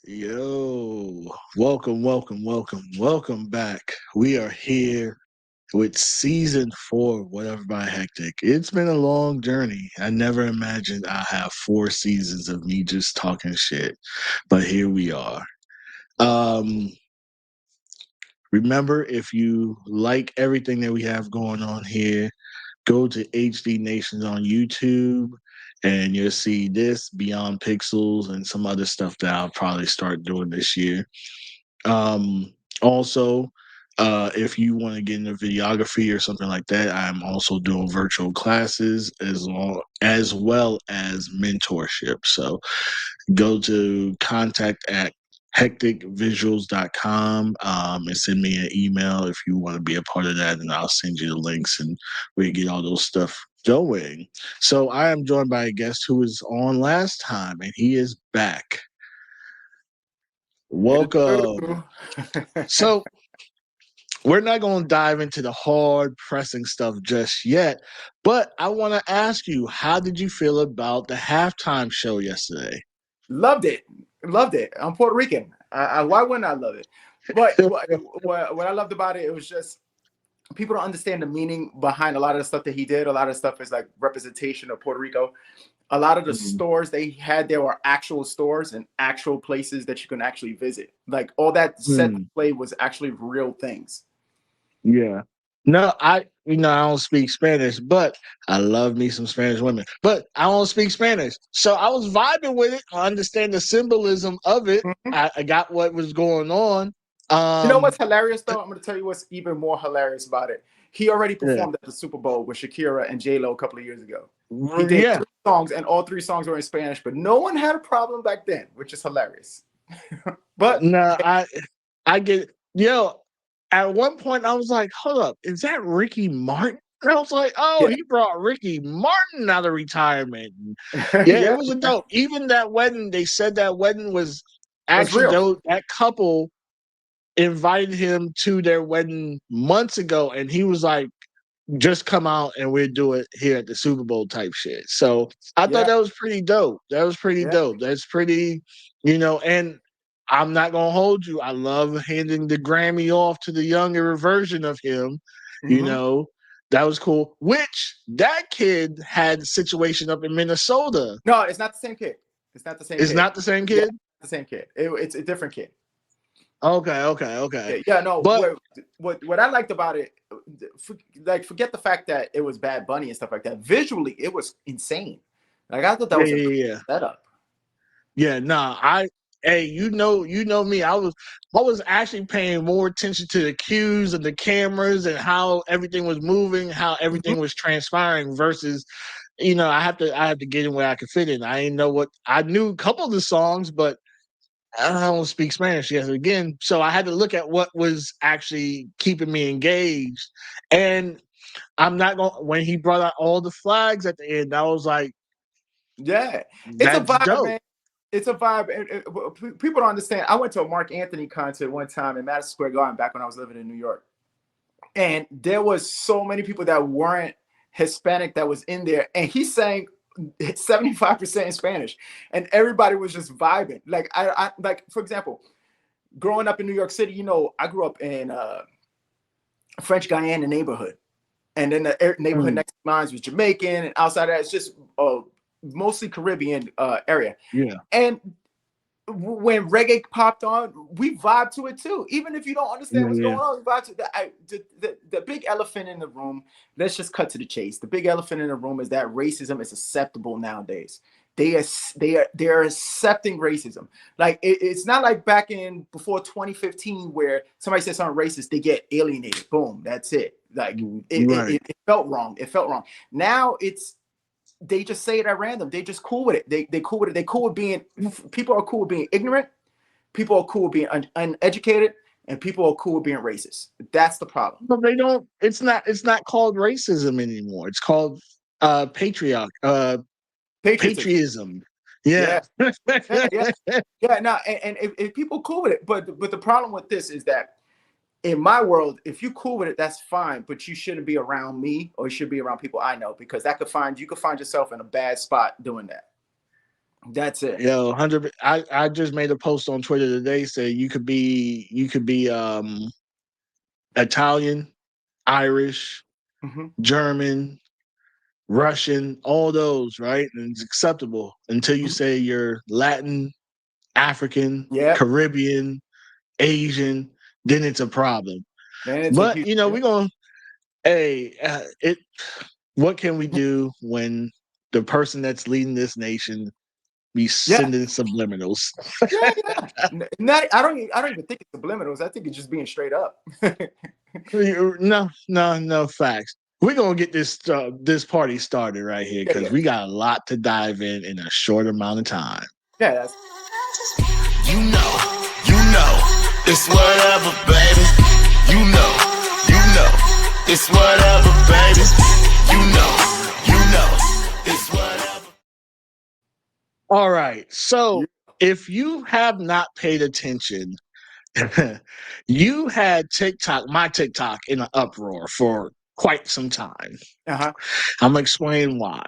Yo, welcome back. We are here with season 4, whatever by Hektek. It's been a long journey. I never imagined I have 4 seasons of me just talking shit, but here we are. Um, Remember, if you like everything that we have going on here, go to HD Nations on YouTube and you'll see this Beyond Pixels and some other stuff that I'll probably start doing this year. Also, if you want to get into videography or something like that, I'm also doing virtual classes as well as mentorship. So go to contact at hecticvisuals.com and send me an email if you want to be a part of that, and I'll send you the links and we get all those stuff going. So I am joined by a guest who was on last time and he is back. Welcome. Hello. So we're not going to dive into the hard pressing stuff just yet, but I want to ask you, how did you feel about the halftime show yesterday? Loved it. Loved it. I'm Puerto Rican. Why wouldn't I love it? But what I loved about it, it was just people don't understand the meaning behind a lot of the stuff that he did. A lot of stuff is like representation of Puerto Rico. A lot of the Mhm. stores they had there were actual stores and actual places that you can actually visit. Like all that set Mm, play was actually real things. yeah. No, I don't speak Spanish, but I love me some Spanish women. But I don't speak Spanish. So I was vibing with it. I understand the symbolism of it. Mhm. I got what was going on. You know what's Um, hilarious though? I'm going to tell you what's even more hilarious about it. He already yeah. performed at the Super Bowl with Shakira and J Lo a couple of years ago. He did Yeah. 3 songs, and all 3 songs were in Spanish, but no one had a problem back then, which is hilarious. But No, I get it. Yo, at one point I was like, hold up, is that Ricky Martin? And I was like, oh, yeah, he brought Ricky Martin out of retirement. And yeah, it yeah, was a dope. Even that wedding, they said that wedding was was actually real. though that couple invited him to their wedding months ago, and he was like, just come out and we'll do it here at the Super Bowl type shit. So I thought Yeah, that was pretty dope. That was pretty yeah. dope. That's pretty, and I'm not gonna hold you. I love handing the Grammy off to the younger version of him, you Hmm. know. That was cool. Which that kid had a situation up in Minnesota. No, it's not the same kid. It's not the same It's kid. not the same Yeah, kid? the same kid. It's a different kid. Okay. Yeah, yeah. No, But what I liked about it, like forget the fact that it was Bad Bunny and stuff like that. Visually, it was insane. Like I thought that yeah, was a yeah, great yeah. setup. Yeah, nah, hey, you know me. I was actually paying more attention to the cues and the cameras and how everything was moving, how Mhm. everything was transpiring versus, I have to get in where I could fit in. I didn't know what I knew a couple of the songs, but I don't speak Spanish yet again. So I had to look at what was actually keeping me engaged. And I'm not going when he brought out all the flags at the end, I was like, Yeah, it's a that's vibe, dope. man. It's a vibe. People don't understand. I went to a Mark Anthony concert one time in Madison Square Garden back when I was living in New York, and there was so many people that weren't Hispanic that was in there, and he sang 75% in Spanish, and everybody was just vibing. Like I like for example, growing up in New York City, I grew up in French Guiana neighborhood, and then the neighborhood Mm, next to mine was Jamaican, and outside of that, it's just mostly Caribbean area. yeah. And when reggae popped on, we vibe to it too. Even if you don't understand Yeah, what's yeah. going on, we vibe to the big elephant in the room. Let's just cut to the chase. The big elephant in the room is that racism is acceptable nowadays. They're accepting racism. Like it's not like back in before 2015 where somebody said something racist, they get alienated. Boom, that's it. Like Right. it felt wrong. It felt wrong. Now they just say it at random. They just cool with it. They cool with it. They cool with being people are cool with being ignorant. People are cool with being uneducated, and people are cool with being racist. That's the problem. But they don't. It's not called racism anymore. It's called patriarch Patriotism. patriotism. Yeah, Yeah. yeah, yeah, yeah. Now, and if people cool with it, but the problem with this is that in my world, if you cool with it, that's fine. But you shouldn't be around me, or you should be around people I know because you could find yourself in a bad spot doing that. That's it. Yo, 100. I just made a post on Twitter today. Say you could be Italian, Irish, Hmm. German, Russian, all those, right? And it's acceptable until you say you're Latin, African, Yep. Caribbean, Asian, then it's a problem. Then it's a But huge. we're gonna hey, it. What can we do when the person that's leading this nation be Yeah. sending subliminals? Yeah, yeah. Not, I don't even think it's subliminals. I think it's just being straight up. No, no, no facts. We're gonna get this party started right here Yeah, because yeah. we got a lot to dive in a short amount of time. Yeah, that's You know, it's whatever, baby. You know, it's whatever, baby. You know, it's whatever. All right. So you. if you have not paid attention, you had my TikTok in an uproar for quite some time. Uh-huh. I'm gonna explain why.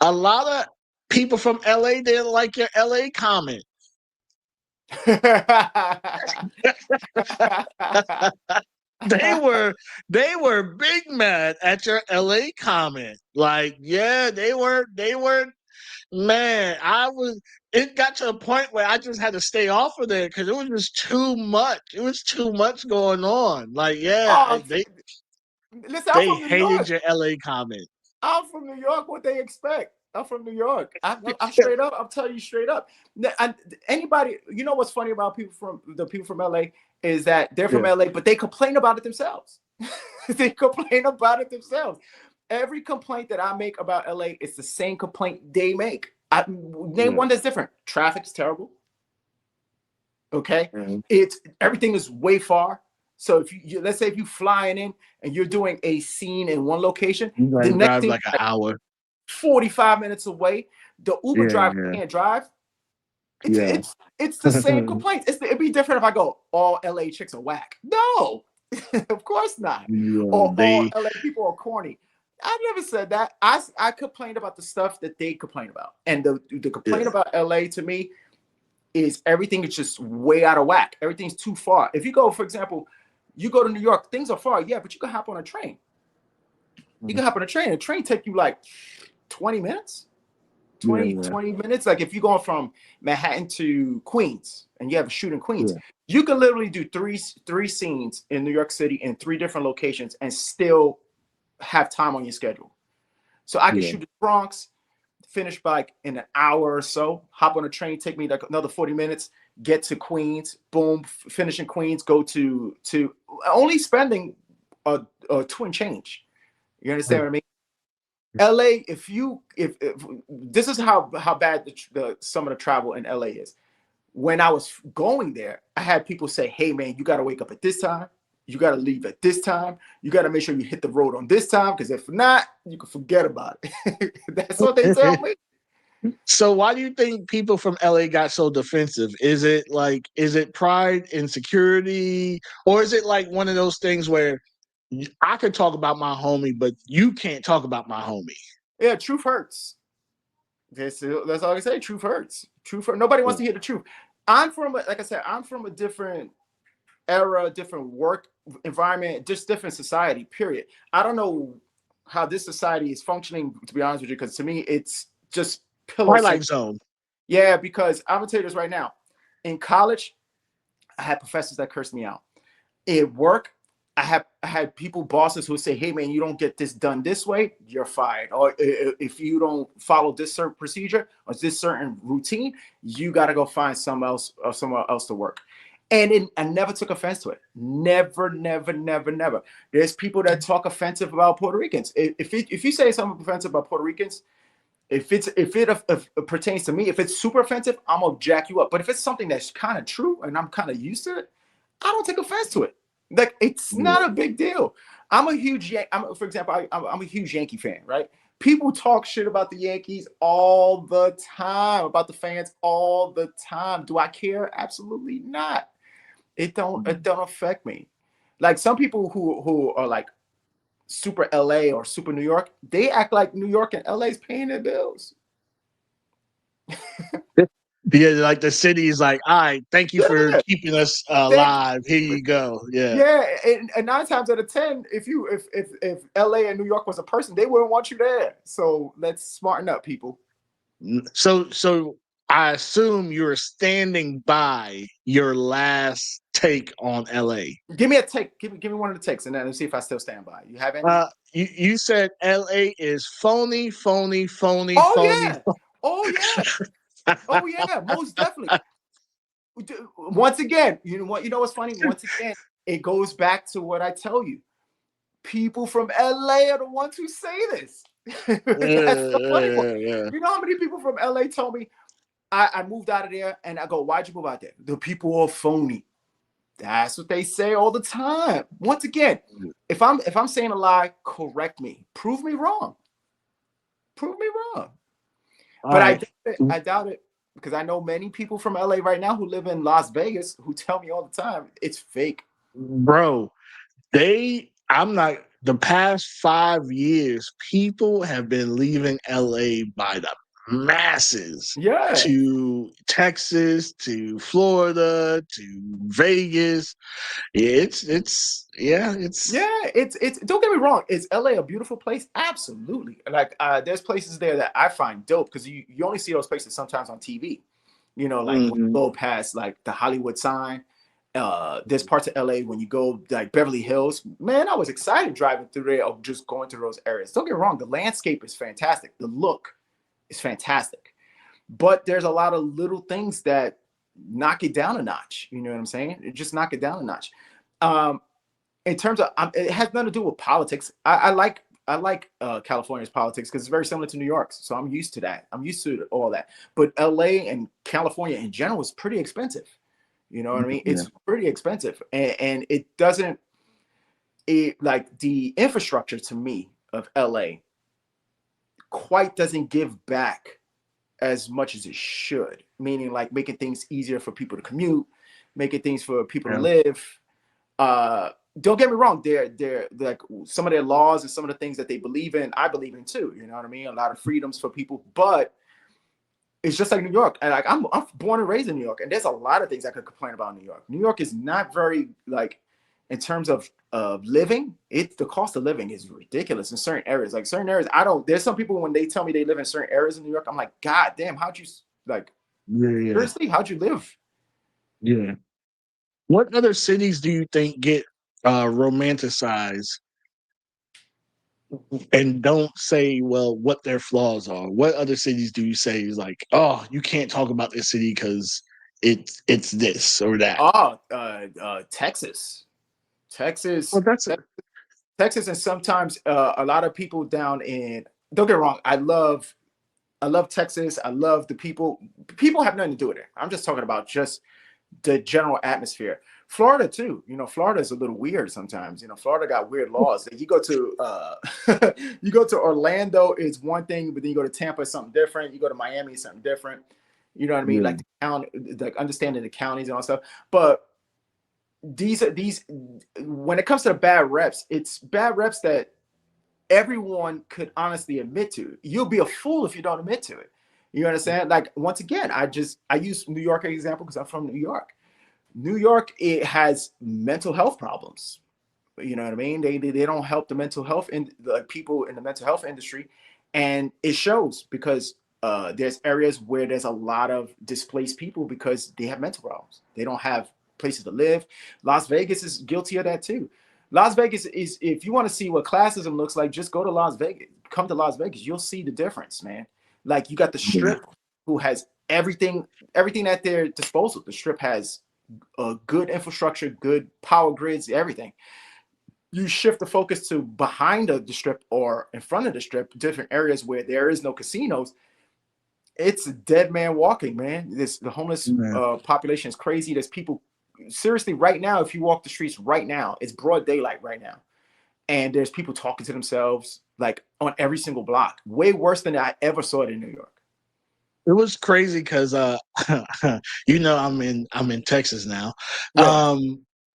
A lot of people from LA didn't like your LA comment. They were big mad at your LA comment. Like, yeah, they were man, it got to a point where I just had to stay off of there because it was just too much. It was too much going on. Like, yeah, Oh, listen, I'm they from New hated York. your LA comment. I'm from New York. What they expect? I'm from New York. I'm straight up. I'm telling you straight up. Anybody, you know what's funny about the people from LA is that they're from Yeah. LA, but they complain about it themselves. They complain about it themselves. Every complaint that I make about LA is the same complaint they make. Name one that's different. Traffic's terrible. Okay, Mhm. it's everything is way far. So if let's say if you flying in and you're doing a scene in one location, You the gotta next drive thing like an hour. 45 minutes away, the Uber Yeah, driver yeah, can't drive. It's yeah. it's the same complaint. It'd be different if I go, all LA chicks are whack. No, of course not. Yeah, Or all LA people are corny. I never said that. I complained about the stuff that they complain about. And the complaint yeah, about LA to me is everything is just way out of whack. Everything's too far. If you go, for example, you go to New York, things are far, yeah, but you can hop on a train. You can hop on a train. A train take you like 20 minutes. yeah, 20 minutes. Like if you're going from Manhattan to Queens and you have a shoot in Queens, yeah, you can literally do three scenes in New York City in 3 different locations and still have time on your schedule. So I can yeah, shoot the Bronx, finish by like in an hour or so, hop on a train, take me like another 40 minutes, get to Queens, boom, finish in Queens, go to only spending a twin change. You understand what I mean? LA, if this is how bad the some of the travel in LA is. When I was going there, I had people say, "Hey man, you got to wake up at this time. You got to leave at this time. You got to make sure you hit the road on this time because if not, you can forget about it." That's what they tell yeah. me. So why do you think people from LA got so defensive? Is it pride, insecurity, or is it like one of those things where I could talk about my homie, but you can't talk about my homie? Yeah, truth hurts. That's all I can say. Truth hurts. Truth hurts. Nobody wants to hear the truth. Like I said, I'm from a different era, different work environment, just different society, period. I don't know how this society is functioning, to be honest with you, because to me, it's just pillow. Twilight Zone. Yeah, because I'm going to tell you this right now. In college, I had professors that cursed me out. At work, I had people, bosses who would say, "Hey man, you don't get this done this way, you're fired." Or if you don't follow this certain procedure or this certain routine, you got to go find somewhere else to work. And I never took offense to it. Never, never, never, never. There's people that talk offensive about Puerto Ricans. If you say something offensive about Puerto Ricans, if it pertains to me, if it's super offensive, I'm gonna jack you up. But if it's something that's kind of true and I'm kind of used to it, I don't take offense to it. Like it's Yeah. not a big deal. For example, I'm a huge Yankee fan, right? People talk shit about the Yankees all the time, about the fans all the time. Do I care? Absolutely not. It don't affect me. Like some people who are like super LA or super New York, they act like New York and LA is paying their bills. Yeah, like the city is like, all right, thank you for Yeah, keeping us thank alive. Here you go. Yeah. yeah, and 9 times out of 10, if LA and New York was a person, they wouldn't want you there. So let's smarten up, people. So I assume you're standing by your last take on LA. Give me a take. Give me one of the takes, and then let's see if I still stand by. You have any? You said LA is phony, phony, phony, Oh phony. yeah. Oh yeah. Oh yeah. Most definitely. Once again, you know what? You know what's funny? Once again, it goes back to what I tell you. People from LA are the ones who say this. That's the funny part. Yeah. You know how many people from LA told me I moved out of there, and I go, "Why'd you move out there? The people are phony." That's what they say all the time. Once again, if I'm saying a lie, correct me. Prove me wrong. Prove me wrong. All But right, I doubt it because I know many people from LA right now who live in Las Vegas who tell me all the time it's fake. bro. I'm not. The past 5 years, people have been leaving LA by the masses Yeah. to Texas, to Florida, to Vegas. It's Yeah, it's don't get me wrong. Is LA a beautiful place? Absolutely. Like there's places there that I find dope because you only see those places sometimes on TV. You know, like when you mhm. go past like the Hollywood sign. There's parts of LA when you go like Beverly Hills. Man, I was excited driving through there or just going through those areas. Don't get me wrong, the landscape is fantastic. The look is fantastic. But there's a lot of little things that knock it down a notch. You know what I'm saying? It just knock it down a notch. Um, in terms of it has nothing to do with politics. I like California's politics because it's very similar to New York's, so I'm used to that. I'm used to all that. But LA and California in general is pretty expensive. You know what I mean? Yeah. It's pretty expensive, and it doesn't. It like the infrastructure to me of LA quite doesn't give back as much as it should. Meaning like making things easier for people to commute, making things for people to Yeah. live. uh don't get me wrong, they're like some of their laws and some of the things that they believe in, I believe in too. You know what I mean? A lot of freedoms for people, but it's just like New York. And like I'm born and raised in New York, and there's a lot of things I could complain about in New York. New York is not very like in terms of living. It's the cost of living is ridiculous in certain areas. Like certain areas, I don't. There's some people when they tell me they live in certain areas in New York, I'm like, God damn, how'd you like Yeah. seriously? How'd you live? Yeah. What other cities do you think get romanticized and don't say, well, what their flaws are? What other cities do you say is like, oh, you can't talk about this city because it's this or that? Oh, Texas. Well, Texas, that's it. Texas, and sometimes a lot of people down in. Don't get me wrong, I love Texas. I love the people. People have nothing to do with it. I'm just talking about just the general atmosphere. Florida too. You know, Florida is a little weird sometimes. You know, Florida got weird laws. You go to you go to Orlando, it's one thing, but then you go to Tampa, it's something different. You go to Miami, it's something different. You know what I mean? Yeah. Like the county, like understanding the counties and all that stuff. But these when it comes to the bad reps, it's bad reps that everyone could honestly admit to. You'll be a fool if you don't admit to it. You understand? Like once again, I use New York as an example because I'm from New York. New York, it has mental health problems. You know what I mean? They don't help the mental health in the people in the mental health industry, and it shows because there's areas where there's a lot of displaced people because they have mental problems. They don't have places to live. Las Vegas is guilty of that too. Las Vegas is, if you want to see what classism looks like, just go to Las Vegas. Come to Las Vegas, you'll see the difference, man. Like you got the Yeah. Strip, who has everything at their disposal. The Strip has a good infrastructure, good power grids, everything. You shift the focus to behind the strip or in front of the strip, different areas where there is no casinos. It's a dead man walking, man. The homeless Yeah. population is crazy. There's people seriously right now. If you walk the streets right now, it's broad daylight right now, and there's people talking to themselves like on every single block. Way worse than I ever saw it in New York. It was crazy because I'm in Texas now. Yeah,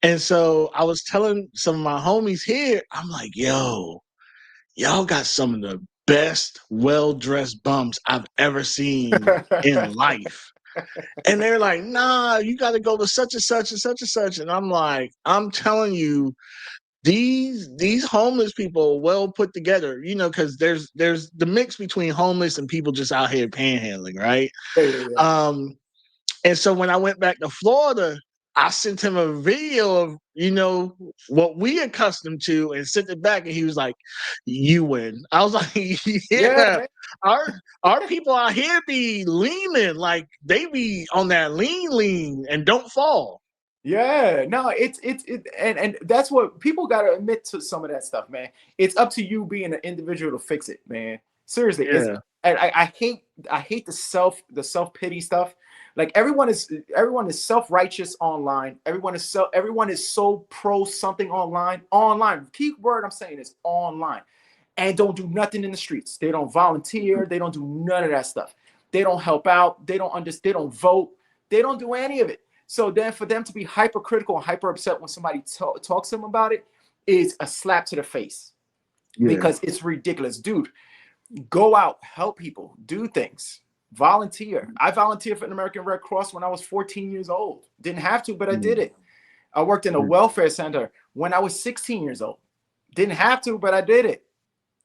And so I was telling some of my homies here, I'm like, yo, y'all got some of the best well-dressed bums I've ever seen in life. And they're like, nah, you got to go to such and such and such and such. And I'm like, I'm telling you, these homeless people are well put together, because there's the mix between homeless and people just out here panhandling, right? Yeah. And so when I went back to Florida, I sent him a video of, what we accustomed to and sent it back. And he was like, you win. I was like, Yeah, yeah, man. our people out here be leaning, like they be on that lean and don't fall. Yeah, no, and that's what people got to admit to some of that stuff, man. It's up to you being an individual to fix it, man. Seriously, Yeah. and I hate the self pity stuff. Like everyone is self righteous online. Everyone is so pro something online. Online, key word I'm saying is online, and don't do nothing in the streets. They don't volunteer. They don't do none of that stuff. They don't help out. They don't understand. They don't vote. They don't do any of it. So then for them to be hypercritical and hyper upset when somebody talks to them about it is a slap to the face, because it's ridiculous. Dude, go out, help people, do things, volunteer. I volunteered for the American Red Cross when I was 14 years old. Didn't have to, but I did it. I worked in a welfare center when I was 16 years old. Didn't have to, but I did it.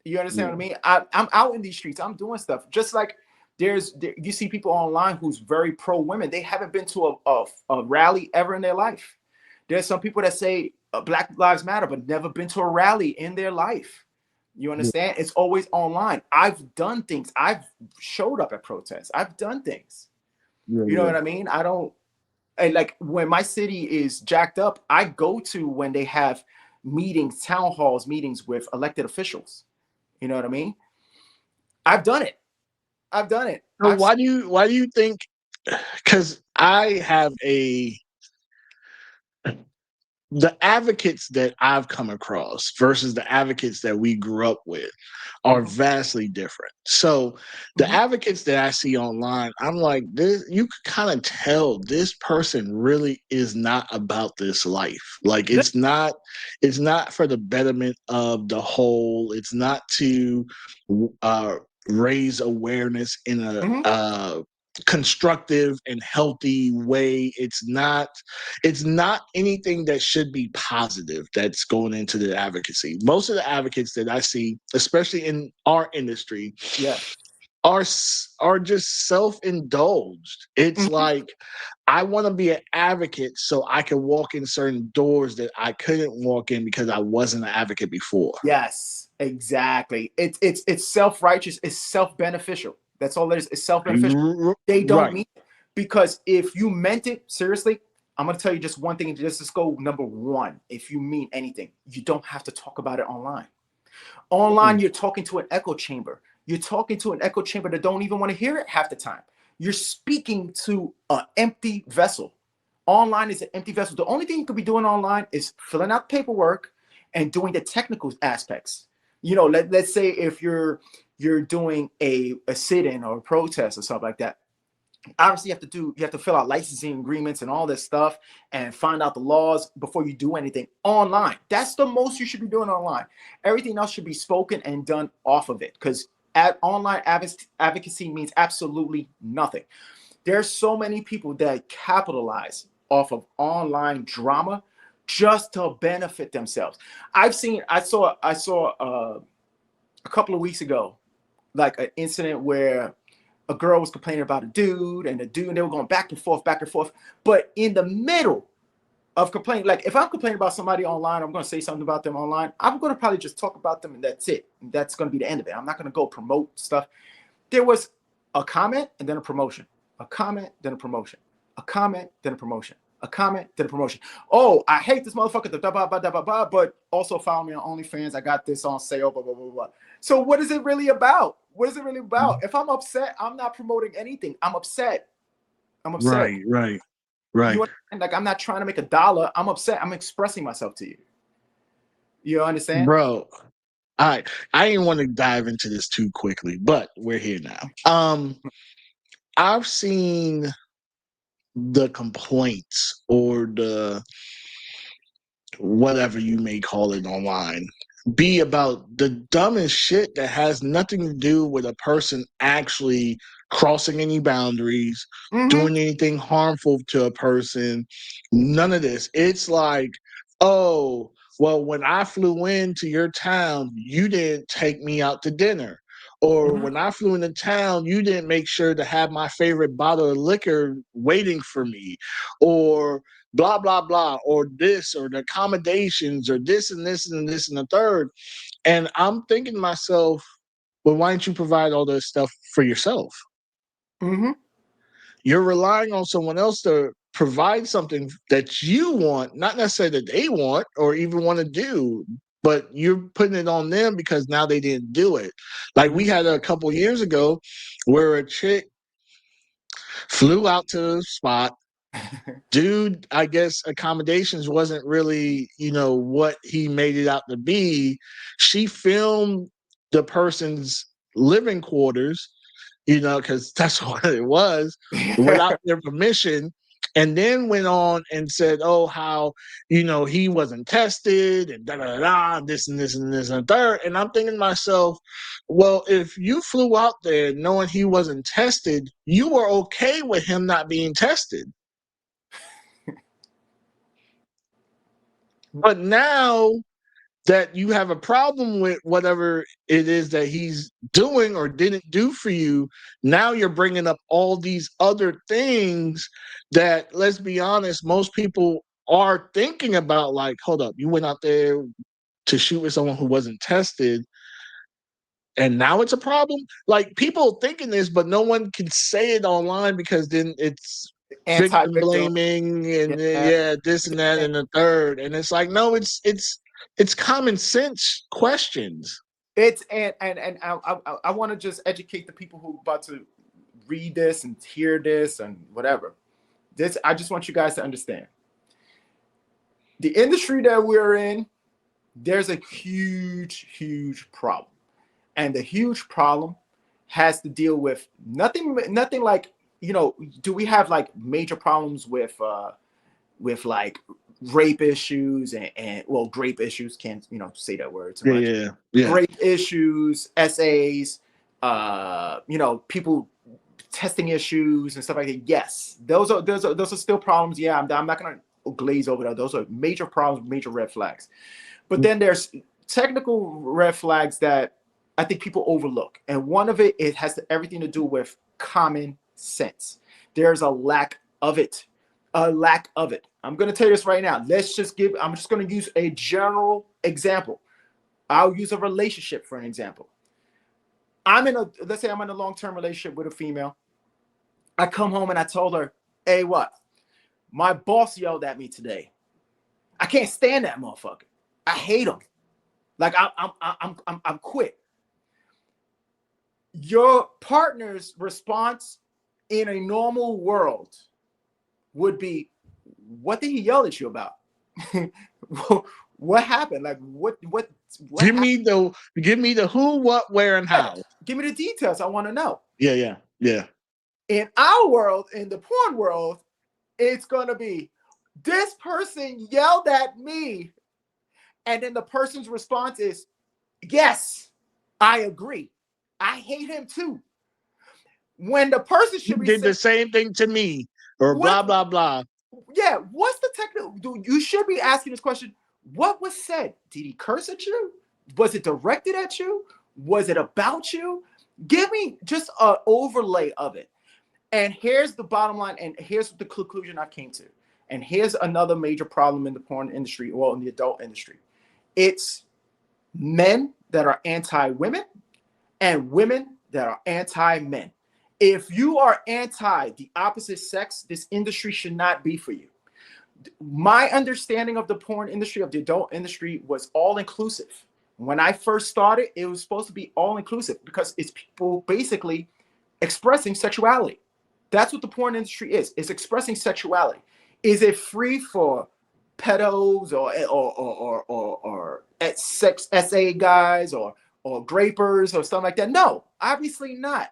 You understand what I mean? I'm out in these streets. I'm doing stuff. Just like you see people online who's very pro women. They haven't been to a rally ever in their life. There's some people that say Black Lives Matter, but never been to a rally in their life. You understand? It's always online. I've done things. I've showed up at protests. I've done things. You know what I mean? And like when my city is jacked up, I go to when they have meetings, town halls, meetings with elected officials. You know what I mean? I've done it. So why do you think? Because I have the advocates that I've come across versus the advocates that we grew up with are vastly different. So the advocates that I see online, I'm like, this, you can kind of tell this person really is not about this life. Like it's not for the betterment of the whole. It's not to raise awareness in a constructive and healthy way. It's not anything that should be positive that's going into the advocacy. Most of the advocates that I see, especially in our industry, are just self-indulged. It's like, I want to be an advocate so I can walk in certain doors that I couldn't walk in because I wasn't an advocate before. Yes, exactly. It's self-righteous. It's self-beneficial. That's all it is. It's self-beneficial. They don't mean it. Because if you meant it, seriously, I'm going to tell you just one thing. Just go number one. If you mean anything, you don't have to talk about it online. Online, you're talking to an echo chamber. You're talking to an echo chamber that don't even want to hear it half the time. You're speaking to an empty vessel. Online is an empty vessel. The only thing you could be doing online is filling out paperwork and doing the technical aspects. You know, let's say if you're doing a sit-in or a protest or something like that. Obviously, you have to fill out licensing agreements and all this stuff and find out the laws before you do anything online. That's the most you should be doing online. Everything else should be spoken and done off of it, because online advocacy means absolutely nothing. There's so many people that capitalize off of online drama just to benefit themselves. I saw a couple of weeks ago, like an incident where a girl was complaining about a dude, and they were going back and forth. But in the middle of complaining, like if I'm complaining about somebody online, I'm going to say something about them online, I'm going to probably just talk about them and that's it. That's going to be the end of it. I'm not going to go promote stuff. There was a comment and then a promotion, a comment, then a promotion, a comment, then a promotion, a comment, then a promotion. Oh, I hate this motherfucker, but also follow me on OnlyFans. I got this on sale, blah, blah, blah, blah. So what is it really about? What is it really about? If I'm upset, I'm not promoting anything. I'm upset. Right. You understand? Like, I'm not trying to make $1. I'm upset. I'm expressing myself to you. You understand? Bro, I didn't want to dive into this too quickly, but we're here now. I've seen the complaints or the whatever you may call it online be about the dumbest shit that has nothing to do with a person actually crossing any boundaries, Mm-hmm. doing anything harmful to a person. None of this. It's like, oh, well, when I flew into your town, you didn't take me out to dinner. Or Mm-hmm. when I flew into town, you didn't make sure to have my favorite bottle of liquor waiting for me. Or blah blah blah, or this, or the accommodations, or this and this and this and the third. And I'm thinking to myself, well, why don't you provide all this stuff for yourself? Mm-hmm. You're relying on someone else to provide something that you want, not necessarily that they want or even want to do, but you're putting it on them because now they didn't do it. Like we had a couple years ago where a chick flew out to the spot. Dude, I guess accommodations wasn't really, what he made it out to be. She filmed the person's living quarters, because that's what it was, without their permission, and then went on and said, oh, how, he wasn't tested and da da da, this and this and this and third. And I'm thinking to myself, well, if you flew out there knowing he wasn't tested, you were okay with him not being tested. But now that you have a problem with whatever it is that he's doing or didn't do for you, now you're bringing up all these other things that, let's be honest, most people are thinking about. Like, hold up, you went out there to shoot with someone who wasn't tested, and now it's a problem? Like, people thinking this, but no one can say it online because then it's victim Anti-victim. blaming and Yeah. yeah, this and that and the third. And it's like, no, it's common sense questions. It's and I want to just educate the people who are about to read this and hear this and whatever. This, I just want you guys to understand. The industry that we're in, there's a huge problem. And the huge problem has to deal with nothing like, do we have like major problems with like rape issues and well, grape issues, can't say that word too much. Yeah. Grape issues, essays, people testing issues and stuff like that. Yes, those are still problems. Yeah, I'm not gonna glaze over that. Those are major problems, major red flags. But then there's technical red flags that I think people overlook, and one of it has everything to do with common sense. There's a lack of it. I'm going to tell you this right now. I'm just going to use a general example. I'll use a relationship for an example. Let's say I'm in a long-term relationship with a female. I come home and I told her, hey, what? My boss yelled at me today. I can't stand that motherfucker. I hate him. Like I'm quit. Your partner's response in a normal world would be, what did he yell at you about? What happened? Like what Give me the who, what, where, and how. Give me the details. I want to know. Yeah. In our world, in the porn world, it's gonna be, this person yelled at me. And then the person's response is, yes, I agree. I hate him too. When the person should be did the same thing to me, or blah blah blah. Yeah, what's the technical? You should be asking this question. What was said? Did he curse at you? Was it directed at you? Was it about you? Give me just an overlay of it. And here's the bottom line, and here's the conclusion I came to. And here's another major problem in the porn industry, or in the adult industry. It's men that are anti-women and women that are anti-men. If you are anti the opposite sex, this industry should not be for you. My understanding of the porn industry, of the adult industry, was all inclusive. When I first started, it was supposed to be all inclusive because it's people basically expressing sexuality. That's what the porn industry is. It's expressing sexuality. Is it free for pedos or sex SA guys or grapers or something like that? No, obviously not.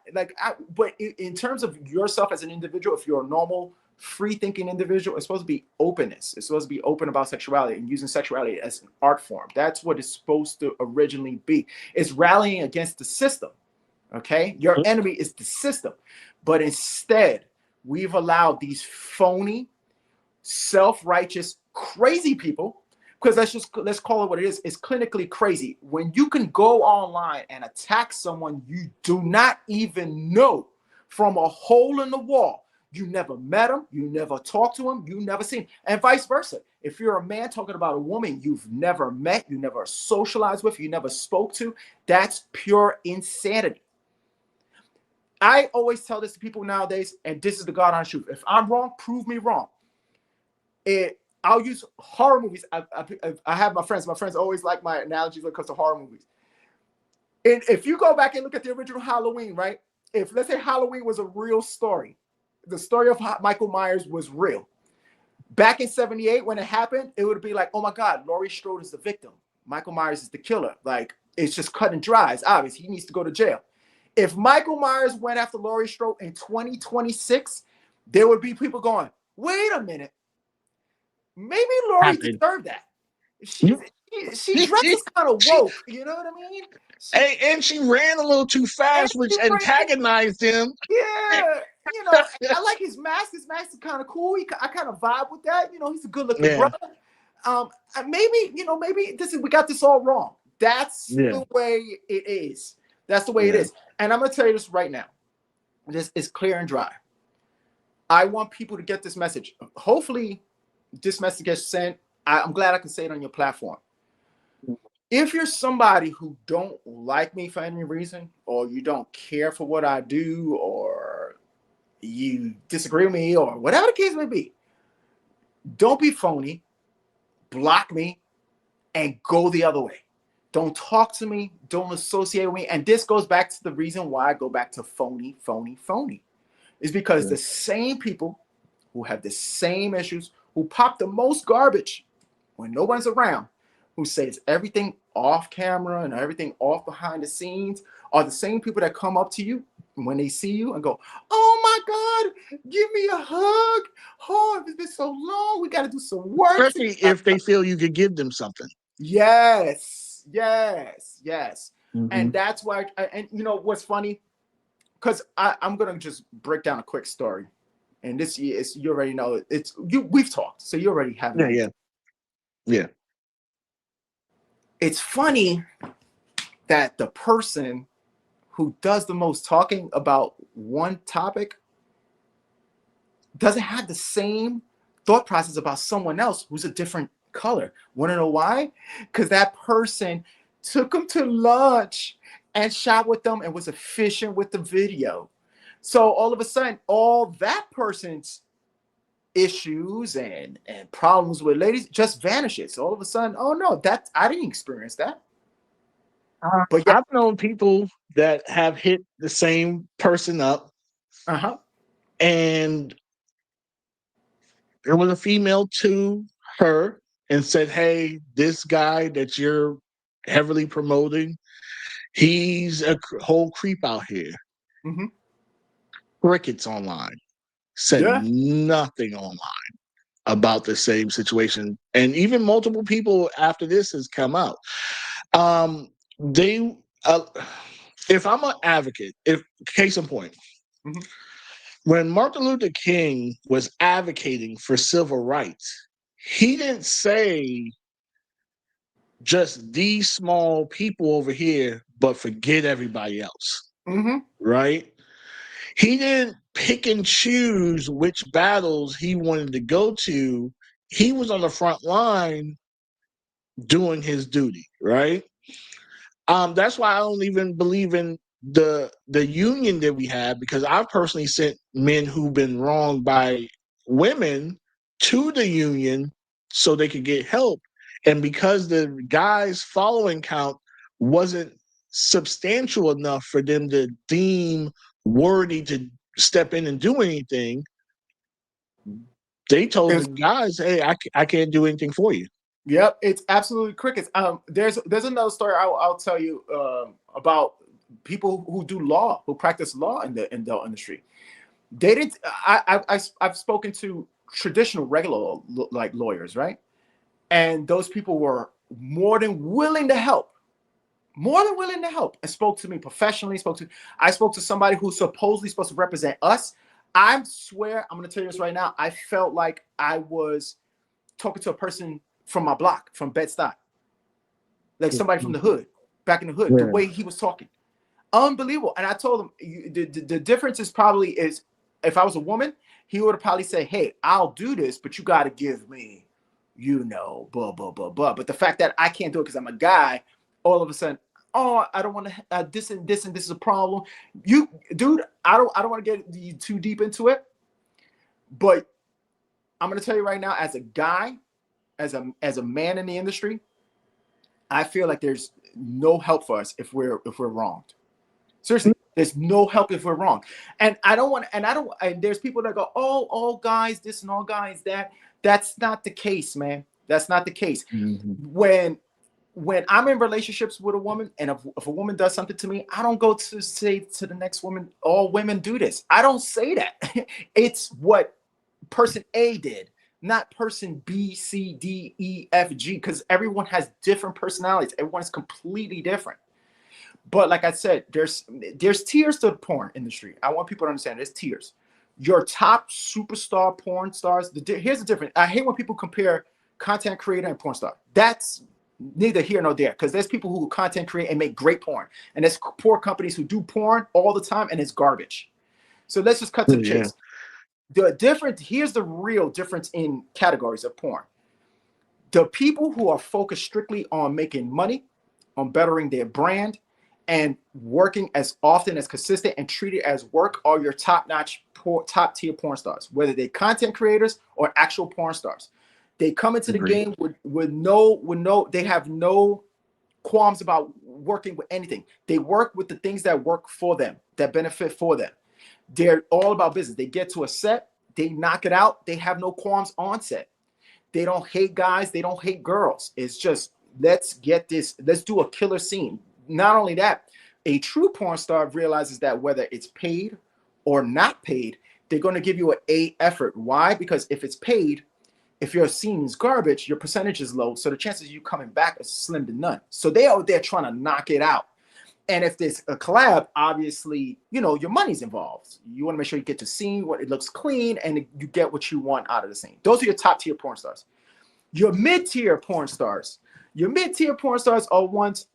But in terms of yourself as an individual, if you're a normal free thinking individual, it's supposed to be openness. It's supposed to be open about sexuality and using sexuality as an art form. That's what it's supposed to originally be. It's rallying against the system. Okay, your enemy is the system, but instead we've allowed these phony, self-righteous, crazy people, because let's call it what it is. It's clinically crazy when you can go online and attack someone you do not even know from a hole in the wall. You never met him, you never talked to him, you never seen him, and vice versa. If you're a man talking about a woman you've never met, you never socialized with, you never spoke to, that's pure insanity. I always tell this to people nowadays, and this is the God honest truth. If I'm wrong, prove me wrong. I'll use horror movies. I have my friends. My friends always like my analogies when it comes to horror movies. And if you go back and look at the original Halloween, right? If let's say Halloween was a real story, the story of Michael Myers was real. Back in '78, when it happened, it would be like, oh my God, Laurie Strode is the victim. Michael Myers is the killer. Like, it's just cut and dry. It's obvious. He needs to go to jail. If Michael Myers went after Laurie Strode in 2026, there would be people going, wait a minute. Maybe Laurie deserved that. She dresses kind of woke. You know what I mean? And she ran a little too fast, which antagonized him. Yeah. You know, I like his mask. His mask is kind of cool. I kind of vibe with that. You know, he's a good looking brother. Maybe we got this all wrong. That's the way it is. That's the way it is. And I'm going to tell you this right now. This is clear and dry. I want people to get this message. Hopefully, this message gets sent. I'm glad I can say it on your platform. If you're somebody who don't like me for any reason, or you don't care for what I do, or you disagree with me, or whatever the case may be, don't be phony, block me, and go the other way. Don't talk to me. Don't associate with me. And this goes back to the reason why I go back to phony, phony, phony. Is because the same people who have the same issues, who pop the most garbage when no one's around, who says everything off camera and everything off behind the scenes, are the same people that come up to you when they see you and go, oh my God, give me a hug. Oh, it's been so long. We got to do some work. Especially if they feel you could give them something. Yes. And that's why, and you know what's funny? Because I'm going to just break down a quick story. And this is, you already know, we've talked, so you already have it. Yeah. It's funny that the person who does the most talking about one topic doesn't have the same thought process about someone else who's a different color. Want to know why? Because that person took them to lunch and shot with them and was efficient with the video. So all of a sudden, all that person's issues and problems with ladies just vanishes. So all of a sudden, oh no, I didn't experience that. But I've known people that have hit the same person up, and there was a female to her and said, hey, this guy that you're heavily promoting, he's a whole creep out here. Crickets online. Said nothing online about the same situation. And even multiple people after this has come out. If I'm an advocate, case in point, when Martin Luther King was advocating for civil rights, he didn't say just these small people over here, but forget everybody else. Right? He didn't pick and choose which battles he wanted to go to. He was on the front line doing his duty, right? That's why I don't even believe in the union that we have, because I've personally sent men who've been wronged by women to the union so they could get help. And because the guy's following count wasn't substantial enough for them to deem worthy to step in and do anything, they told the guys, hey, I can't do anything for you. Yep, it's absolutely crickets. There's another story I'll tell you about people who do law, who practice law in the industry. They didn't. I've spoken to traditional regular like lawyers, right? And those people were more than willing to help. More than willing to help, and spoke to me professionally. I spoke to somebody who's supposedly supposed to represent us. I swear, I'm going to tell you this right now. I felt like I was talking to a person from my block, from Bed-Stuy, like somebody from the hood, back in the hood. The way he was talking, unbelievable. And I told him the difference is probably is if I was a woman, he would have probably said, "Hey, I'll do this, but you got to give me, blah blah blah blah." But the fact that I can't do it because I'm a guy. All of a sudden, oh, I don't want to. This and this and this is a problem. You, dude, I don't want to get too deep into it. But I'm going to tell you right now, as a guy, as a man in the industry, I feel like there's no help for us if we're wronged. Seriously, there's no help if we're wrong. And I don't want. And there's people that go, oh, all guys this and all guys that. That's not the case, man. That's not the case. When I'm in relationships with a woman, and if a woman does something to me, I don't go to say to the next woman, all women do this. I don't say that. It's what person A did, not person B, C, D, E, F, G, because everyone has different personalities. Everyone is completely different. But like I said, there's tiers to the porn industry. I want people to understand there's tiers. Your top superstar porn stars, here's the difference. I hate when people compare content creator and porn star. That's neither here nor there, because there's people who content create and make great porn, and there's poor companies who do porn all the time and it's garbage. So let's just cut to the chase. Here's the real difference in categories of porn. The people who are focused strictly on making money, on bettering their brand, and working as often as consistent and treat it as work are your top-notch, top-tier porn stars, whether they're content creators or actual porn stars. They come into the game with no, they have no qualms about working with anything. They work with the things that work for them, that benefit for them. They're all about business. They get to a set, they knock it out. They have no qualms on set. They don't hate guys. They don't hate girls. It's just, let's get this. Let's do a killer scene. Not only that, a true porn star realizes that whether it's paid or not paid, they're going to give you an A effort. Why? Because if it's paid, if your scene is garbage, your percentage is low. So the chances of you coming back is slim to none. So they are there trying to knock it out. And if there's a collab, obviously, your money's involved. You want to make sure you get to scene, what it looks clean, and you get what you want out of the scene. Those are your top tier porn stars. Your mid-tier porn stars. Your mid-tier porn stars are ones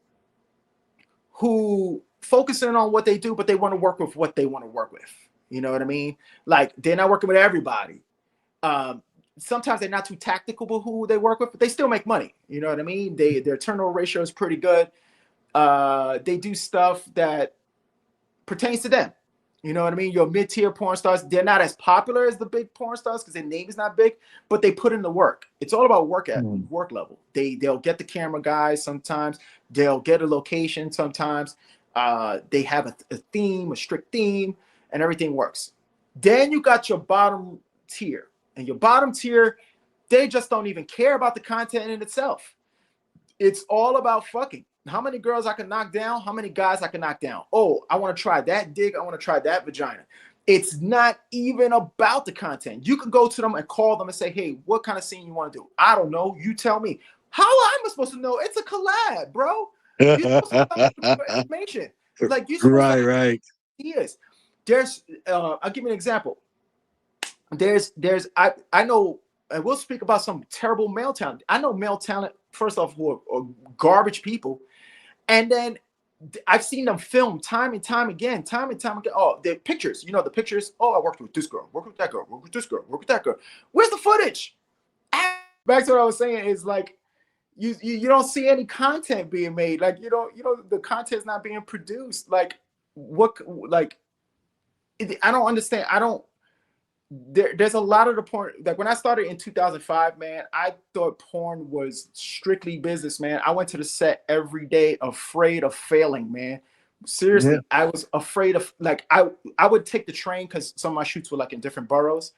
who focus in on what they do, but they want to work with what they want to work with. You know what I mean? Like, they're not working with everybody. Sometimes they're not too tactical with who they work with, but they still make money. You know what I mean? Their turnover ratio is pretty good. They do stuff that pertains to them. You know what I mean? Your mid-tier porn stars, they're not as popular as the big porn stars because their name is not big, but they put in the work. It's all about work level. They'll get the camera guys sometimes. They'll get a location sometimes. They have a theme, a strict theme, and everything works. Then you got your bottom tier. And your bottom tier, they just don't even care about the content in itself. It's all about fucking. How many girls I can knock down? How many guys I can knock down? Oh, I want to try that dick. I want to try that vagina. It's not even about the content. You can go to them and call them and say, hey, what kind of scene you want to do? I don't know. You tell me. How am I supposed to know? It's a collab, bro. You're supposed to have information. Like, you're supposed to have ideas. I'll give you an example. I know, and we'll speak about some terrible male talent. I know male talent, first off, who are garbage people. And then I've seen them film time and time again. Oh, the pictures, the pictures. Oh, I worked with this girl, worked with that girl, worked with this girl, worked with that girl. Where's the footage? Back to what I was saying is like, you don't see any content being made. Like, the content's not being produced. Like, I don't understand. There's a lot of the porn, like when I started in 2005, man, I thought porn was strictly business, man. I went to the set every day afraid of failing, man. Seriously, I was afraid of, like, I would take the train because some of my shoots were like in different boroughs.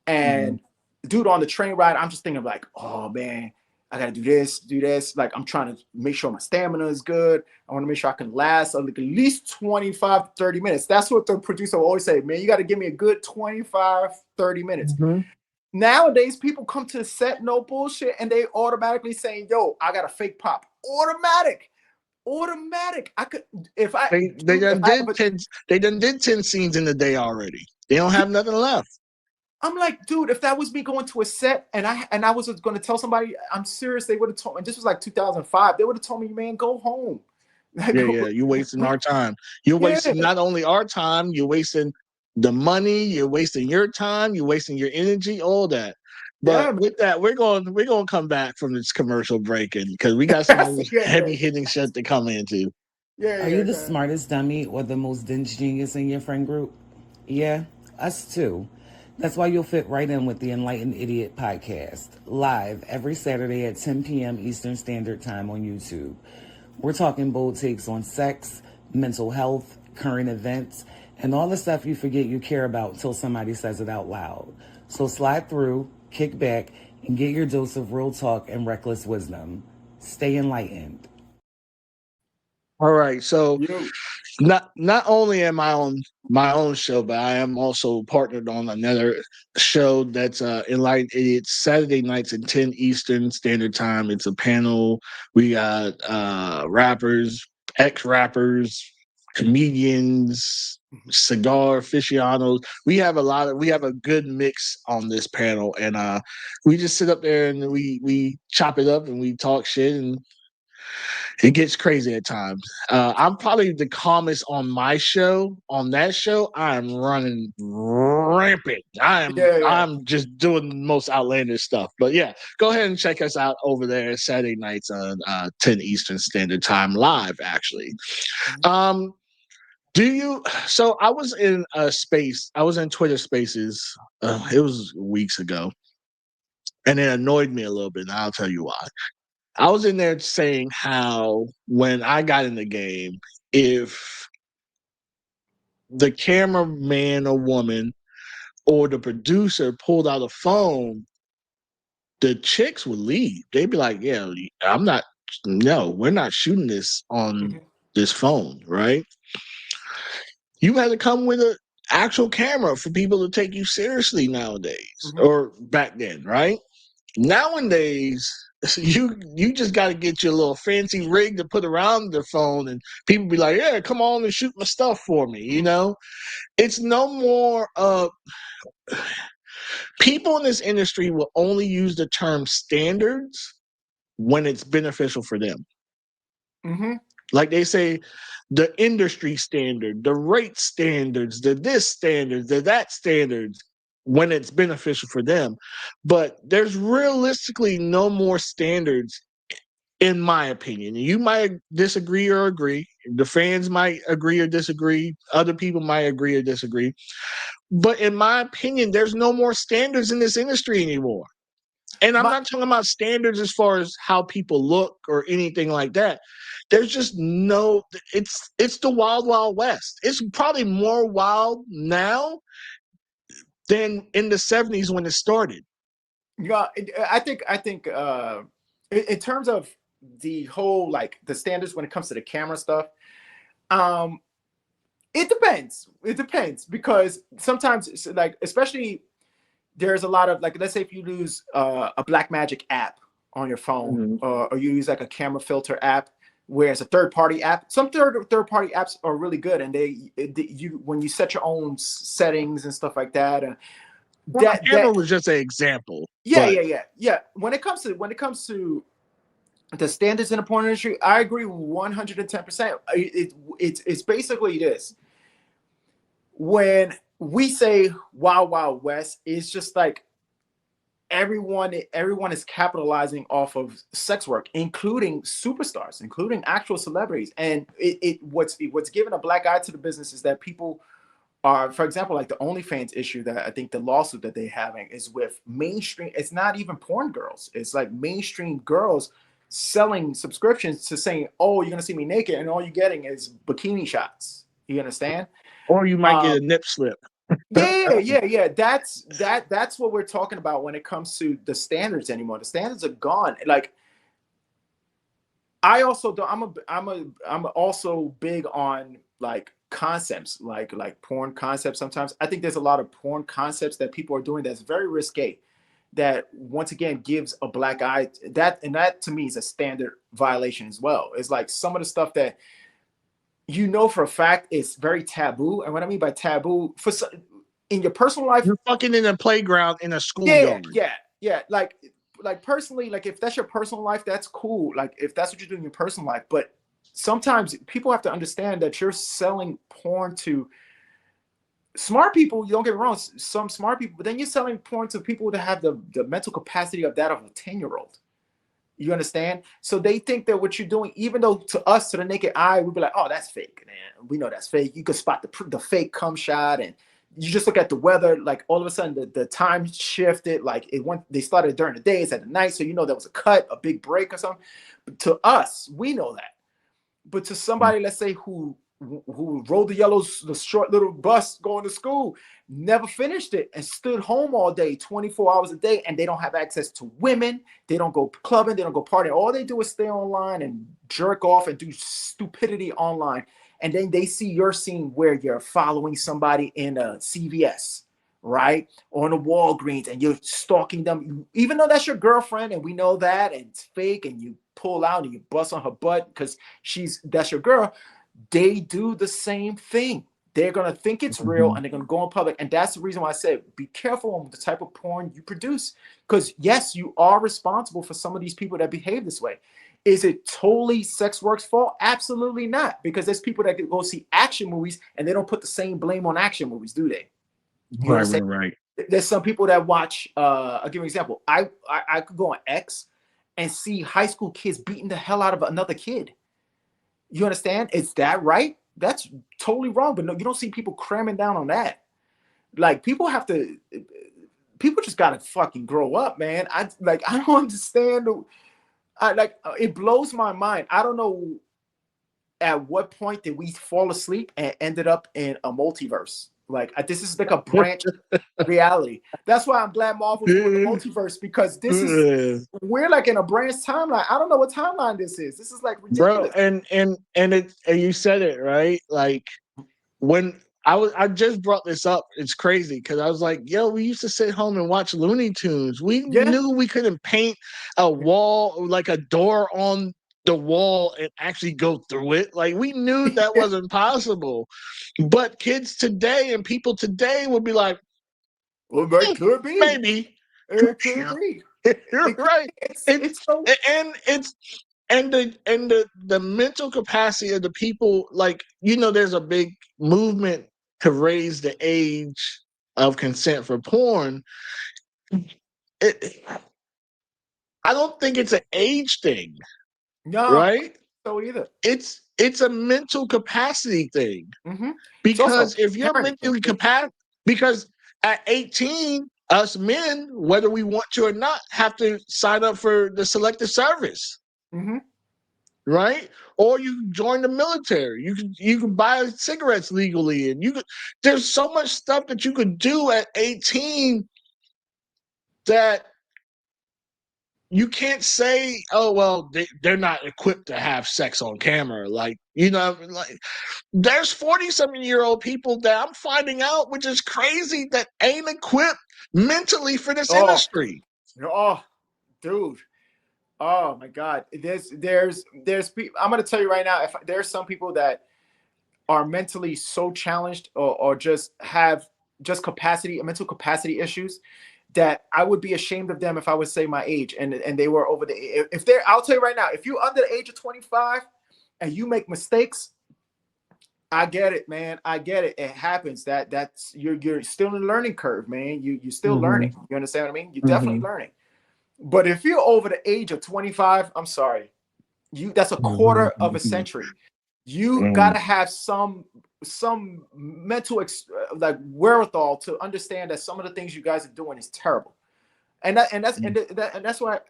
And dude, on the train ride, I'm just thinking like, oh man, I gotta do this. Like I'm trying to make sure my stamina is good. I want to make sure I can last like at least 25 to 30 minutes. That's what the producer will always say, man, you got to give me a good 25, 30 minutes. Mhm. Nowadays, people come to the set, no bullshit, and they automatically saying, yo, I got a fake pop. Automatic. I could, if I, They dude, if done I did ever, 10 scenes in the day already. They don't have nothing left. I'm like, dude, if that was me going to a set and I was going to tell somebody, I'm serious, they would have told me. This was like 2005. They would have told me, man, go home. Like, Yeah, you're wasting our time. You're yeah, wasting not only our time, you're wasting the money, you're wasting your time, you're wasting your energy, all that. yeah, But man. with that, we're gonna come back from this commercial break and because we got some more yeah, heavy hitting shit to come into. Are you the yeah. smartest dummy or the most dense genius in your friend group? Yeah, us too. That's why you'll fit right in with the Enlightened Idiot podcast, live every Saturday at 10 p.m. Eastern Standard Time on YouTube. We're talking bold takes on sex, mental health, current events, and all the stuff you forget you care about until somebody says it out loud. So slide through, kick back, and get your dose of real talk and reckless wisdom. Stay enlightened. All right, so You, not only am I on my own show, but I am also partnered on another show that's Enlightened Idiots Saturday nights at 10 Eastern Standard Time. It's a panel. We got rappers, ex-rappers, comedians, cigar aficionados. We have a good mix on this panel, and we just sit up there and we chop it up and we talk shit and it gets crazy at times. I'm probably the calmest on my show. On that show, I'm running rampant. yeah. I'm just doing the most outlandish stuff. But yeah, go ahead and check us out over there Saturday nights on 10 Eastern Standard Time live. Actually, um, do you? So I was in a space. I was in Twitter Spaces. It was weeks ago, and it annoyed me a little bit. And I'll tell you why. I was in there saying how when I got in the game, if the cameraman or woman or the producer pulled out a phone, the chicks would leave. They'd be like, "Yeah, I'm not. No, we're not shooting this on Mhm, this phone, right? You had to come with an actual camera for people to take you seriously nowadays, mhm. or back then, right? Nowadays, you just got to get your little fancy rig to put around the phone, and people be like, "Yeah, come on and shoot my stuff for me." It's no more. People in this industry will only use the term standards when it's beneficial for them. Mhm. Like they say, the industry standard, the rate standards, the this standards, the that standards when it's beneficial for them. But there's realistically no more standards, in my opinion. You might disagree or agree. The fans might agree or disagree. Other people might agree or disagree. But in my opinion, there's no more standards in this industry anymore. And I'm My, not talking about standards as far as how people look or anything like that. There's just no it's the wild wild west. It's probably more wild now than in the 70s when it started. yeah, I think in terms of the whole like the standards when it comes to the camera stuff, um, it depends. It depends because sometimes it's like especially there's a lot of like let's say if you use a Black Magic app on your phone Mhm. or you use like a camera filter app where it's a third party app. Some third party apps are really good and you when you set your own settings and stuff like that and Well, my that camera was just an example, yeah but yeah when it comes to the standards in the porn industry, I agree 110%. It's basically this. When we say Wild Wild West, it's just like everyone is capitalizing off of sex work, including superstars, including actual celebrities. And what's given a black eye to the business is that people are, for example, like the OnlyFans issue that I think the lawsuit that they're having is with mainstream. It's not even porn girls. It's like mainstream girls selling subscriptions to saying, "Oh, you're gonna see me naked," and all you're getting is bikini shots. You understand? or you might get a nip slip. Yeah. That's what we're talking about when it comes to the standards anymore. The standards are gone. Like I also don't. I'm also big on like concepts, like porn concepts. Sometimes I think there's a lot of porn concepts that people are doing that's very risque. That once again gives a black eye. That to me is a standard violation as well. It's like some of the stuff that for a fact is very taboo. And what I mean by taboo in your personal life, You're fucking in a playground in a yeah, schoolyard. yeah. Like personally, like if that's your personal life, that's cool. Like if that's what you're doing in your personal life. But sometimes people have to understand that you're selling porn to smart people. You don't get me wrong, some smart people, but then you're selling porn to people that have the mental capacity of that of a 10-year-old. You understand? So they think that what you're doing, even though to us, to the naked eye, we'd be like, oh, that's fake, man. We know that's fake. You can spot the fake cum shot, and you just look at the weather. Like all of a sudden, the time shifted. Like they started during the day, it's at the night. So there was a cut, a big break or something. But to us, we know that. But to somebody, let's say, who rode the short little bus going to school, never finished it, and stood home all day, 24 hours a day, and they don't have access to women, they don't go clubbing, they don't go partying, all they do is stay online and jerk off and do stupidity online, and then they see your scene where you're following somebody in a CVS, right, or in a Walgreens, and you're stalking them, even though that's your girlfriend, and we know that, and it's fake, and you pull out and you bust on her butt because that's your girl. They do the same thing. They're going to think it's real, and they're going to go in public. And that's the reason why I said, be careful on the type of porn you produce. Because yes, you are responsible for some of these people that behave this way. Is it totally sex work's fault? Absolutely not. Because there's people that go see action movies and they don't put the same blame on action movies, do they? Right. There's some people that watch, I'll give you an example. I could go on X and see high school kids beating the hell out of another kid. You understand? Is that right? That's totally wrong. But no, you don't see people cramming down on that. Like people just gotta fucking grow up, man. I don't understand. It blows my mind. I don't know at what point did we fall asleep and ended up in a multiverse. Like this is like a branch reality. That's why I'm glad Marvel's doing the multiverse, because we're like in a branch timeline. I don't know what timeline this is. This is like ridiculous. Bro, and you said it right. Like when I just brought this up, it's crazy because I was like, yo, we used to sit home and watch Looney Tunes. We knew we couldn't paint a wall, like a door on the wall, and actually go through it. Like we knew that wasn't possible. But kids today and people today would be like, well, that could be. Maybe. It could be. You're right. It's so... And the mental capacity of the people, like, there's a big movement to raise the age of consent for porn. I don't think it's an age thing. No, right? So either. It's a mental capacity thing. Mm-hmm. Because if you're mentally capacity, because at 18, us men, whether we want to or not, have to sign up for the selective service. Mm-hmm. Right? Or you join the military. You can buy cigarettes legally, and there's so much stuff that you could do at 18 that you can't say, oh, well, they're not equipped to have sex on camera. Like, there's 40-something-year-old people that I'm finding out, which is crazy, that ain't equipped mentally for this industry. Oh, dude. Oh my God. There's people, I'm going to tell you right now, if there's some people that are mentally so challenged or just have mental capacity issues, that I would be ashamed of them if I would say my age and they were over I'll tell you right now, if you're under the age of 25 and you make mistakes, I get it, man. I get it. It happens. That's you're still in the learning curve, man. You're still learning. You understand what I mean? You're definitely learning. But if you're over the age of 25, I'm sorry. That's a quarter of a century. You gotta have some mental wherewithal to understand that some of the things you guys are doing is terrible, and that's why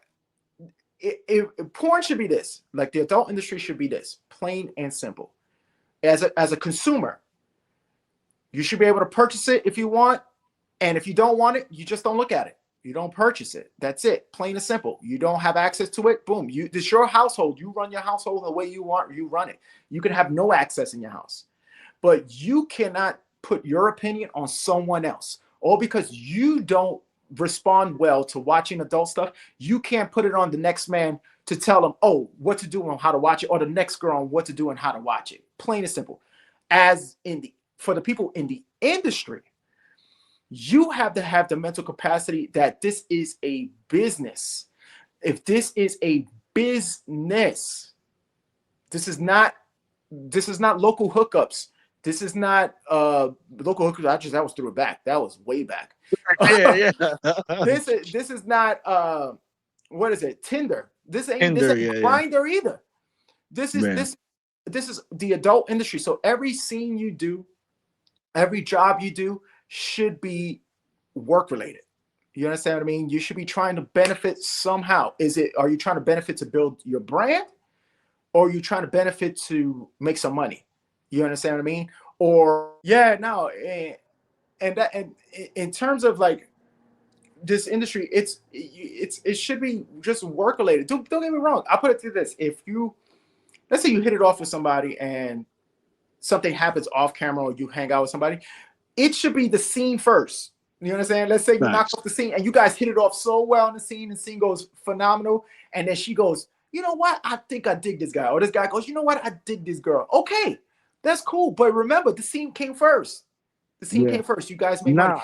porn should be this. Like the adult industry should be this, plain and simple. As a consumer, You should be able to purchase it if you want. And if you don't want it, you just don't look at it. You don't purchase it. That's it. Plain and simple. You don't have access to it. Boom. This is your household. You run your household the way you want. You run it. You can have no access in your house. But you cannot put your opinion on someone else. All because you don't respond well to watching adult stuff, you can't put it on the next man to tell them, oh, what to do and how to watch it, or the next girl on what to do and how to watch it. Plain and simple. For the people in the industry, you have to have the mental capacity that this is a business. If this is a business, this is not local hookups. This is not local hookups. That was through it back. That was way back. Yeah. This is not what is it? Tinder. This ain't Tinder, Grindr either. This is the adult industry. So every scene you do, every job you do should be work related. You understand what I mean? You should be trying to benefit somehow. Are you trying to benefit to build your brand, or are you trying to benefit to make some money? You understand what I mean? Or and in terms of like this industry, it should be just work related. Don't get me wrong. I'll put it to this: let's say you hit it off with somebody and something happens off camera, or you hang out with somebody, it should be the scene first. You understand? Let's say you knock off the scene and you guys hit it off so well in the scene goes phenomenal. And then she goes, you know what? I think I dig this guy. Or this guy goes, you know what? I dig this girl. Okay, that's cool. But remember, the scene came first. The scene came first. You guys made money.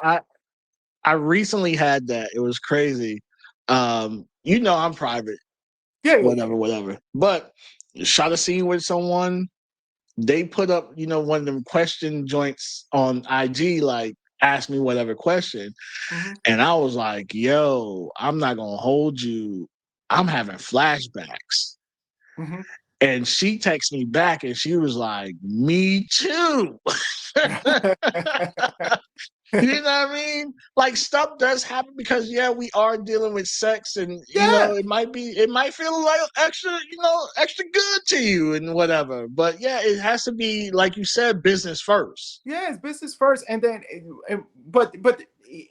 I recently had that. It was crazy. I'm private. Yeah. Whatever. But shot a scene with someone. They put up, one of them question joints on IG, like, ask me whatever question. Mm-hmm. And I was like, yo, I'm not going to hold you. I'm having flashbacks. Mm-hmm. And she texted me back and she was like, me too. You know what I mean? Like, stuff does happen because we are dealing with sex, and it might feel like extra good to you and whatever. But it has to be, like you said, business first. Yeah, it's business first, and then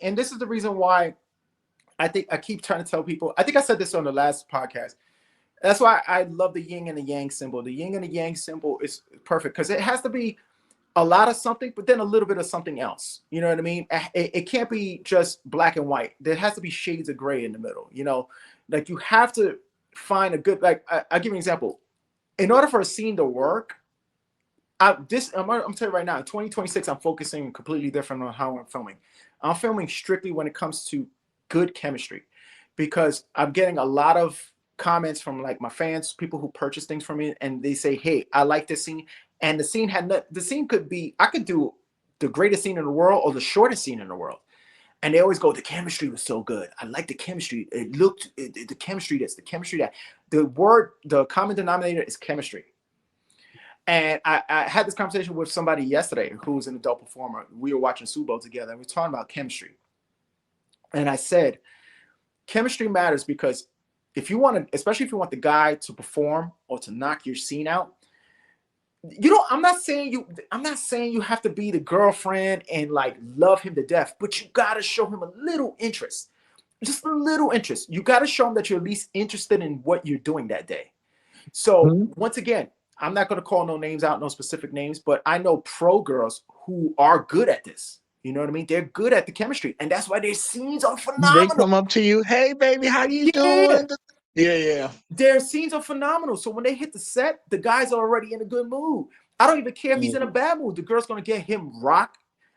and this is the reason why I think I keep trying to tell people. I think I said this on the last podcast. That's why I love the yin and the yang symbol. The yin and the yang symbol is perfect because it has to be a lot of something, but then a little bit of something else. You know what I mean? It can't be just black and white. There has to be shades of gray in the middle. Like you have to find a good, like, I'll give you an example. In order for a scene to work, I'm telling you right now, in 2026, I'm focusing completely different on how I'm filming. I'm filming strictly when it comes to good chemistry, because I'm getting a lot of comments from like my fans, people who purchase things from me, and they say, hey, I like this scene. And the scene could be, I could do the greatest scene in the world or the shortest scene in the world. And they always go, the chemistry was so good. I like the chemistry. The chemistry this, the chemistry that. The common denominator is chemistry. And I had this conversation with somebody yesterday who's an adult performer. We were watching Subo together and we were talking about chemistry. And I said, chemistry matters because especially if you want the guy to perform or to knock your scene out, I'm not saying you have to be the girlfriend and like love him to death, but you got to show him a little interest, just a little interest. You got to show him that you're at least interested in what you're doing that day. So once again, I'm not going to call no names out, no specific names, but I know pro girls who are good at this. You know what I mean? They're good at the chemistry, and that's why their scenes are phenomenal. They come up to you, hey baby, how you doing? Yeah. Their scenes are phenomenal. So when they hit the set, the guy's are already in a good mood. I don't even care if he's in a bad mood. The girl's going to get him rock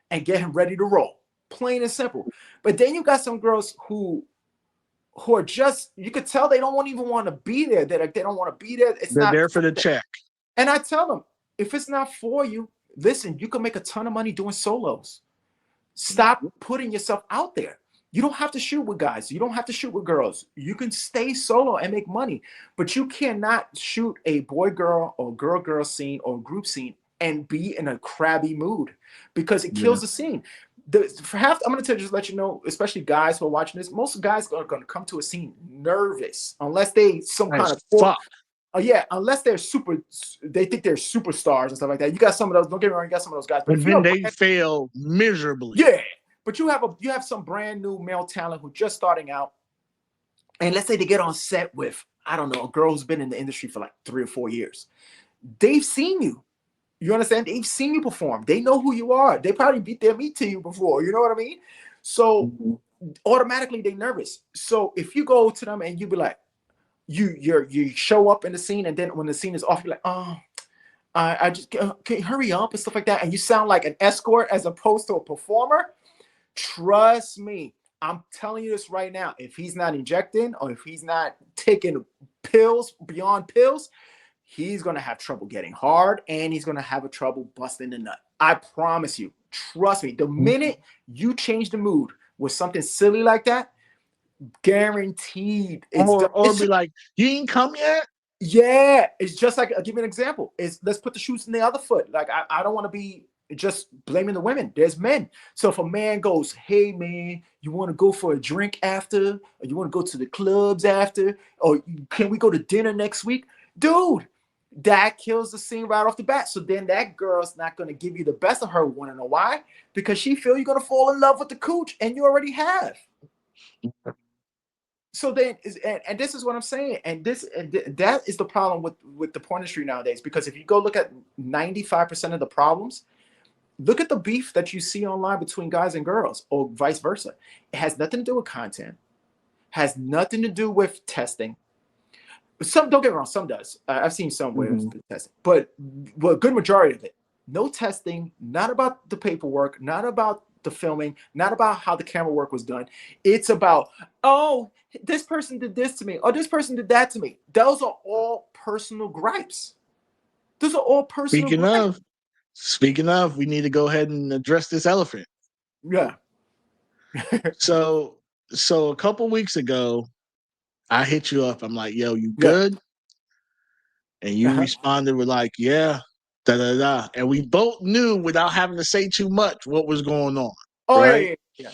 and get him ready to roll. Plain and simple. But then you got some girls who are just, you could tell they don't even want to be there. They don't want to be there. They're not there for the check. And I tell them, if it's not for you, listen, you can make a ton of money doing solos. Stop putting yourself out there. You don't have to shoot with guys. You don't have to shoot with girls. You can stay solo and make money, but you cannot shoot a boy-girl or girl-girl scene or group scene and be in a crabby mood, because it kills the scene. I'm going to just let you know, especially guys who are watching this, most guys are going to come to a scene nervous unless they Oh yeah, unless they think they're superstars and stuff like that. You got some of those. Don't get me wrong, you got some of those guys. But And if then you're they fail miserably. yeah, but you have some brand new male talent who just starting out, and let's say they get on set with, I don't know, a girl who's been in the industry for like 3 or 4 years. They've seen you. You understand? They've seen you perform. They know who you are. They probably beat their meat to you before. You know what I mean? So automatically they're nervous. So if you go to them and you be like, you show up in the scene, and then when the scene is off, you're like, oh, I just can you hurry up and stuff like that, and you sound like an escort as opposed to a performer. Trust me, I'm telling you this right now. If he's not injecting or if he's not taking pills beyond pills, he's going to have trouble getting hard, and he's going to have a trouble busting the nut. I promise you. Trust me. The minute you change the mood with something silly like that, guaranteed. Or be like, you ain't come yet? Yeah. It's just like, I'll give you an example. Let's put the shoes in the other foot. Like, I don't want to be just blaming the women. There's men. So if a man goes, hey man, you want to go for a drink after? Or you want to go to the clubs after? Or can we go to dinner next week? Dude, that kills the scene right off the bat. So then that girl's not going to give you the best of her. Want to know why? Because she feel you're going to fall in love with the cooch, and you already have. So then, and this is what I'm saying, and that is the problem with the porn industry nowadays. Because if you go look at 95% of the problems, look at the beef that you see online between guys and girls, or vice versa. It has nothing to do with content, has nothing to do with testing. Some, don't get me wrong, some does. I've seen some where it's testing, but a good majority of it, no testing, not about the paperwork, not about the filming, not about how the camera work was done. It's about, oh, this person did this to me, or this person did that to me. Those are all personal gripes. Those are all personal gripes. Speaking of, we need to go ahead and address this elephant. Yeah. So a couple weeks ago, I hit you up. I'm like, yo, you good? And you responded with like, yeah, da da da. And we both knew without having to say too much what was going on. Oh, right? Yeah.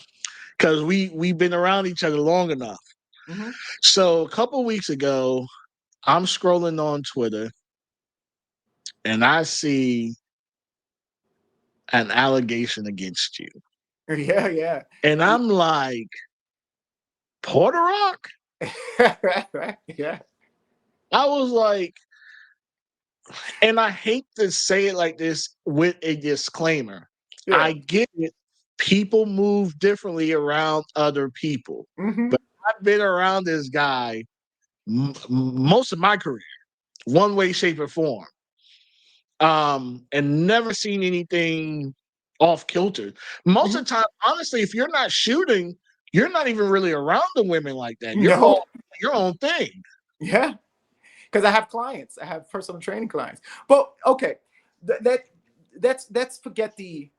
Because we've been around each other long enough. Mm-hmm. So a couple weeks ago, I'm scrolling on Twitter and I see an allegation against you. Yeah. And I'm like, Puerto Rock? Yeah. I was like, and I hate to say it like this with a disclaimer. Yeah. I get it. People move differently around other people. Mm-hmm. But I've been around this guy most of my career, one way, shape, or form. And never seen anything off kilter. Most of the time, honestly, if you're not shooting, you're not even really around the women like that. You're all your own thing. Yeah. Because I have clients. I have personal training clients. But okay, let's forget the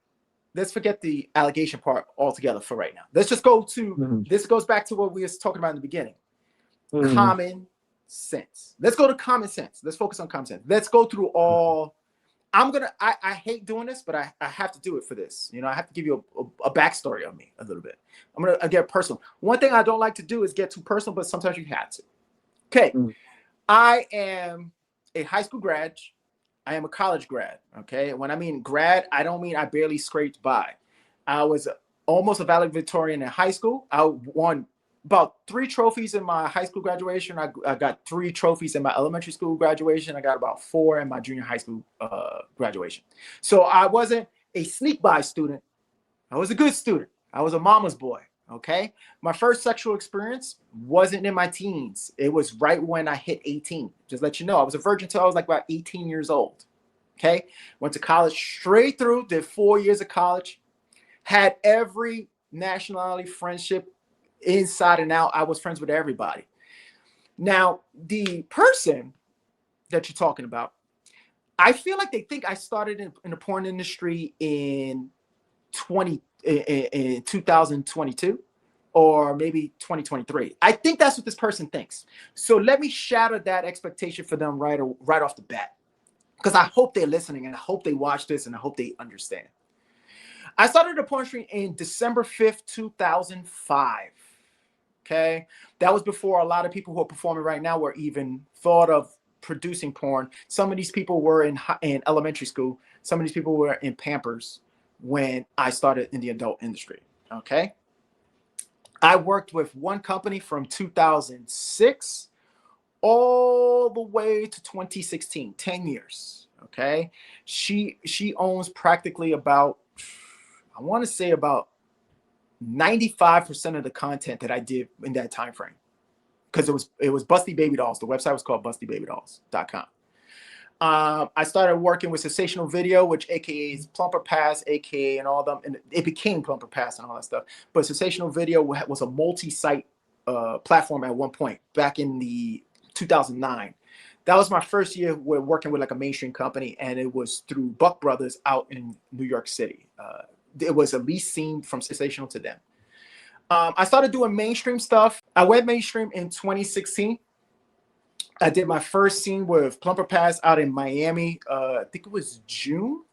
allegation part altogether for right now. Let's just go to this goes back to what we were talking about in the beginning. Common sense. Let's go to common sense. Let's focus on common sense. Let's go through all. I hate doing this, but I have to do it for this. You know, I have to give you a backstory on me a little bit. I'm gonna get personal. One thing I don't like to do is get too personal, but sometimes you have to. Okay. I am a high school grad. I am a college grad. Okay. When I mean grad, I don't mean I barely scraped by. I was almost a valedictorian in high school. I won about 3 trophies in my high school graduation. I got 3 trophies in my elementary school graduation. I got about 4 in my junior high school graduation. So I wasn't a sneak by student. I was a good student. I was a mama's boy. Okay. My first sexual experience wasn't in my teens. It was right when I hit 18. Just let you know, I was a virgin until I was like about 18 years old. Okay. Went to college straight through, did 4 years of college, had every nationality friendship inside and out. I was friends with everybody. Now, the person that you're talking about, I feel like they think I started in the porn industry in 2022 or maybe 2023. I think that's what this person thinks. So let me shatter that expectation for them right off the bat, because I hope they're listening and I hope they watch this and I hope they understand. I started the porn industry in December 5th, 2005. Okay. That was before a lot of people who are performing right now were even thought of producing porn. Some of these people were in elementary school. Some of these people were in Pampers when I started in the adult industry. Okay. I worked with one company from 2006 all the way to 2016, 10 years. Okay. She owns practically about, I want to say about 95% of the content that I did in that time frame. Because it was Busty Baby Dolls. The website was called bustybabydolls.com. I started working with Sensational Video, which AKA is Plumper Pass, AKA and all them, and it became Plumper Pass and all that stuff. But Sensational Video was a multi-site platform at one point back in the 2009. That was my first year working with like a mainstream company, and it was through Buck Brothers out in New York City. It was a lease scene from Sensational to them. I started doing mainstream stuff. I went mainstream in 2016. I did my first scene with Plumper Pass out in Miami. I think it was June.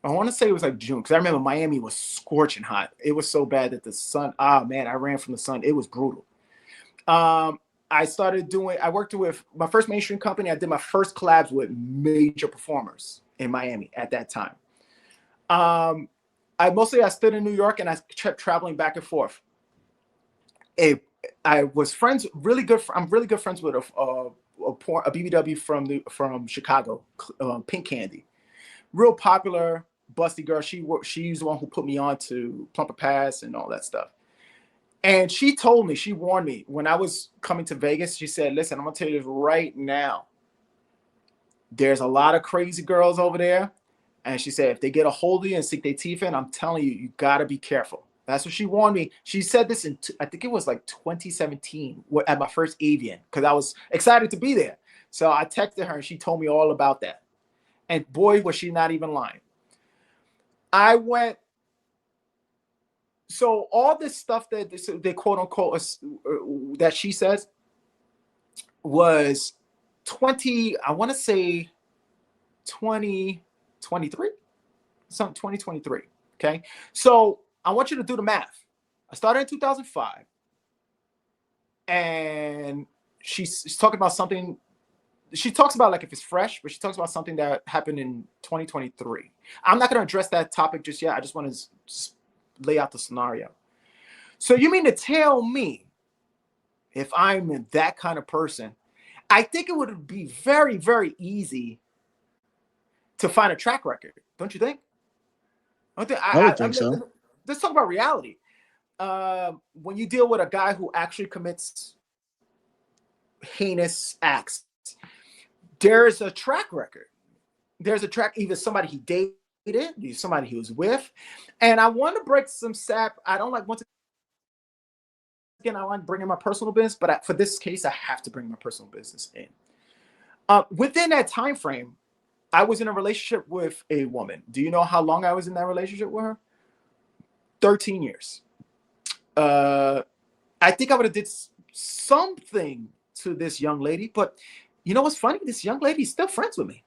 I want to say it was like June because I remember Miami was scorching hot. It was so bad that the sun, I ran from the sun. It was brutal. I worked with my first mainstream company. I did my first collabs with major performers in Miami at that time. I stood in New York and I kept traveling back and forth. I was really good friends with a BBW from Chicago, Pink Candy, real popular, busty girl. She's the one who put me on to Plumper Pass and all that stuff. And she warned me when I was coming to Vegas. She said, "Listen, I'm gonna tell you this right now. There's a lot of crazy girls over there." And she said, if they get a hold of you and sink their teeth in, I'm telling you, you gotta be careful. That's what she warned me. She said this I think it was like 2017 at my first Avian, because I was excited to be there. So I texted her and she told me all about that. And boy, was she not even lying. So all this stuff that they quote unquote that she says was 2023, something 2023. Okay. So I want you to do the math. I started in 2005 and she's talking about something. She talks about like if it's fresh, but she talks about something that happened in 2023. I'm not going to address that topic just yet. I just want to lay out the scenario. So you mean to tell me if I'm that kind of person, I think it would be very, very easy to find a track record. Don't you think? I would think so. Let's talk about reality. When you deal with a guy who actually commits heinous acts, there's a track record. There's a track, either somebody he dated, somebody he was with. And I want to break some sap. I don't like, once again, I want to bring in my personal business, but for this case, I have to bring my personal business in. Within that time frame, I was in a relationship with a woman. Do you know how long I was in that relationship with her? 13 years. I think I would have did something to this young lady, but you know what's funny? This young lady is still friends with me,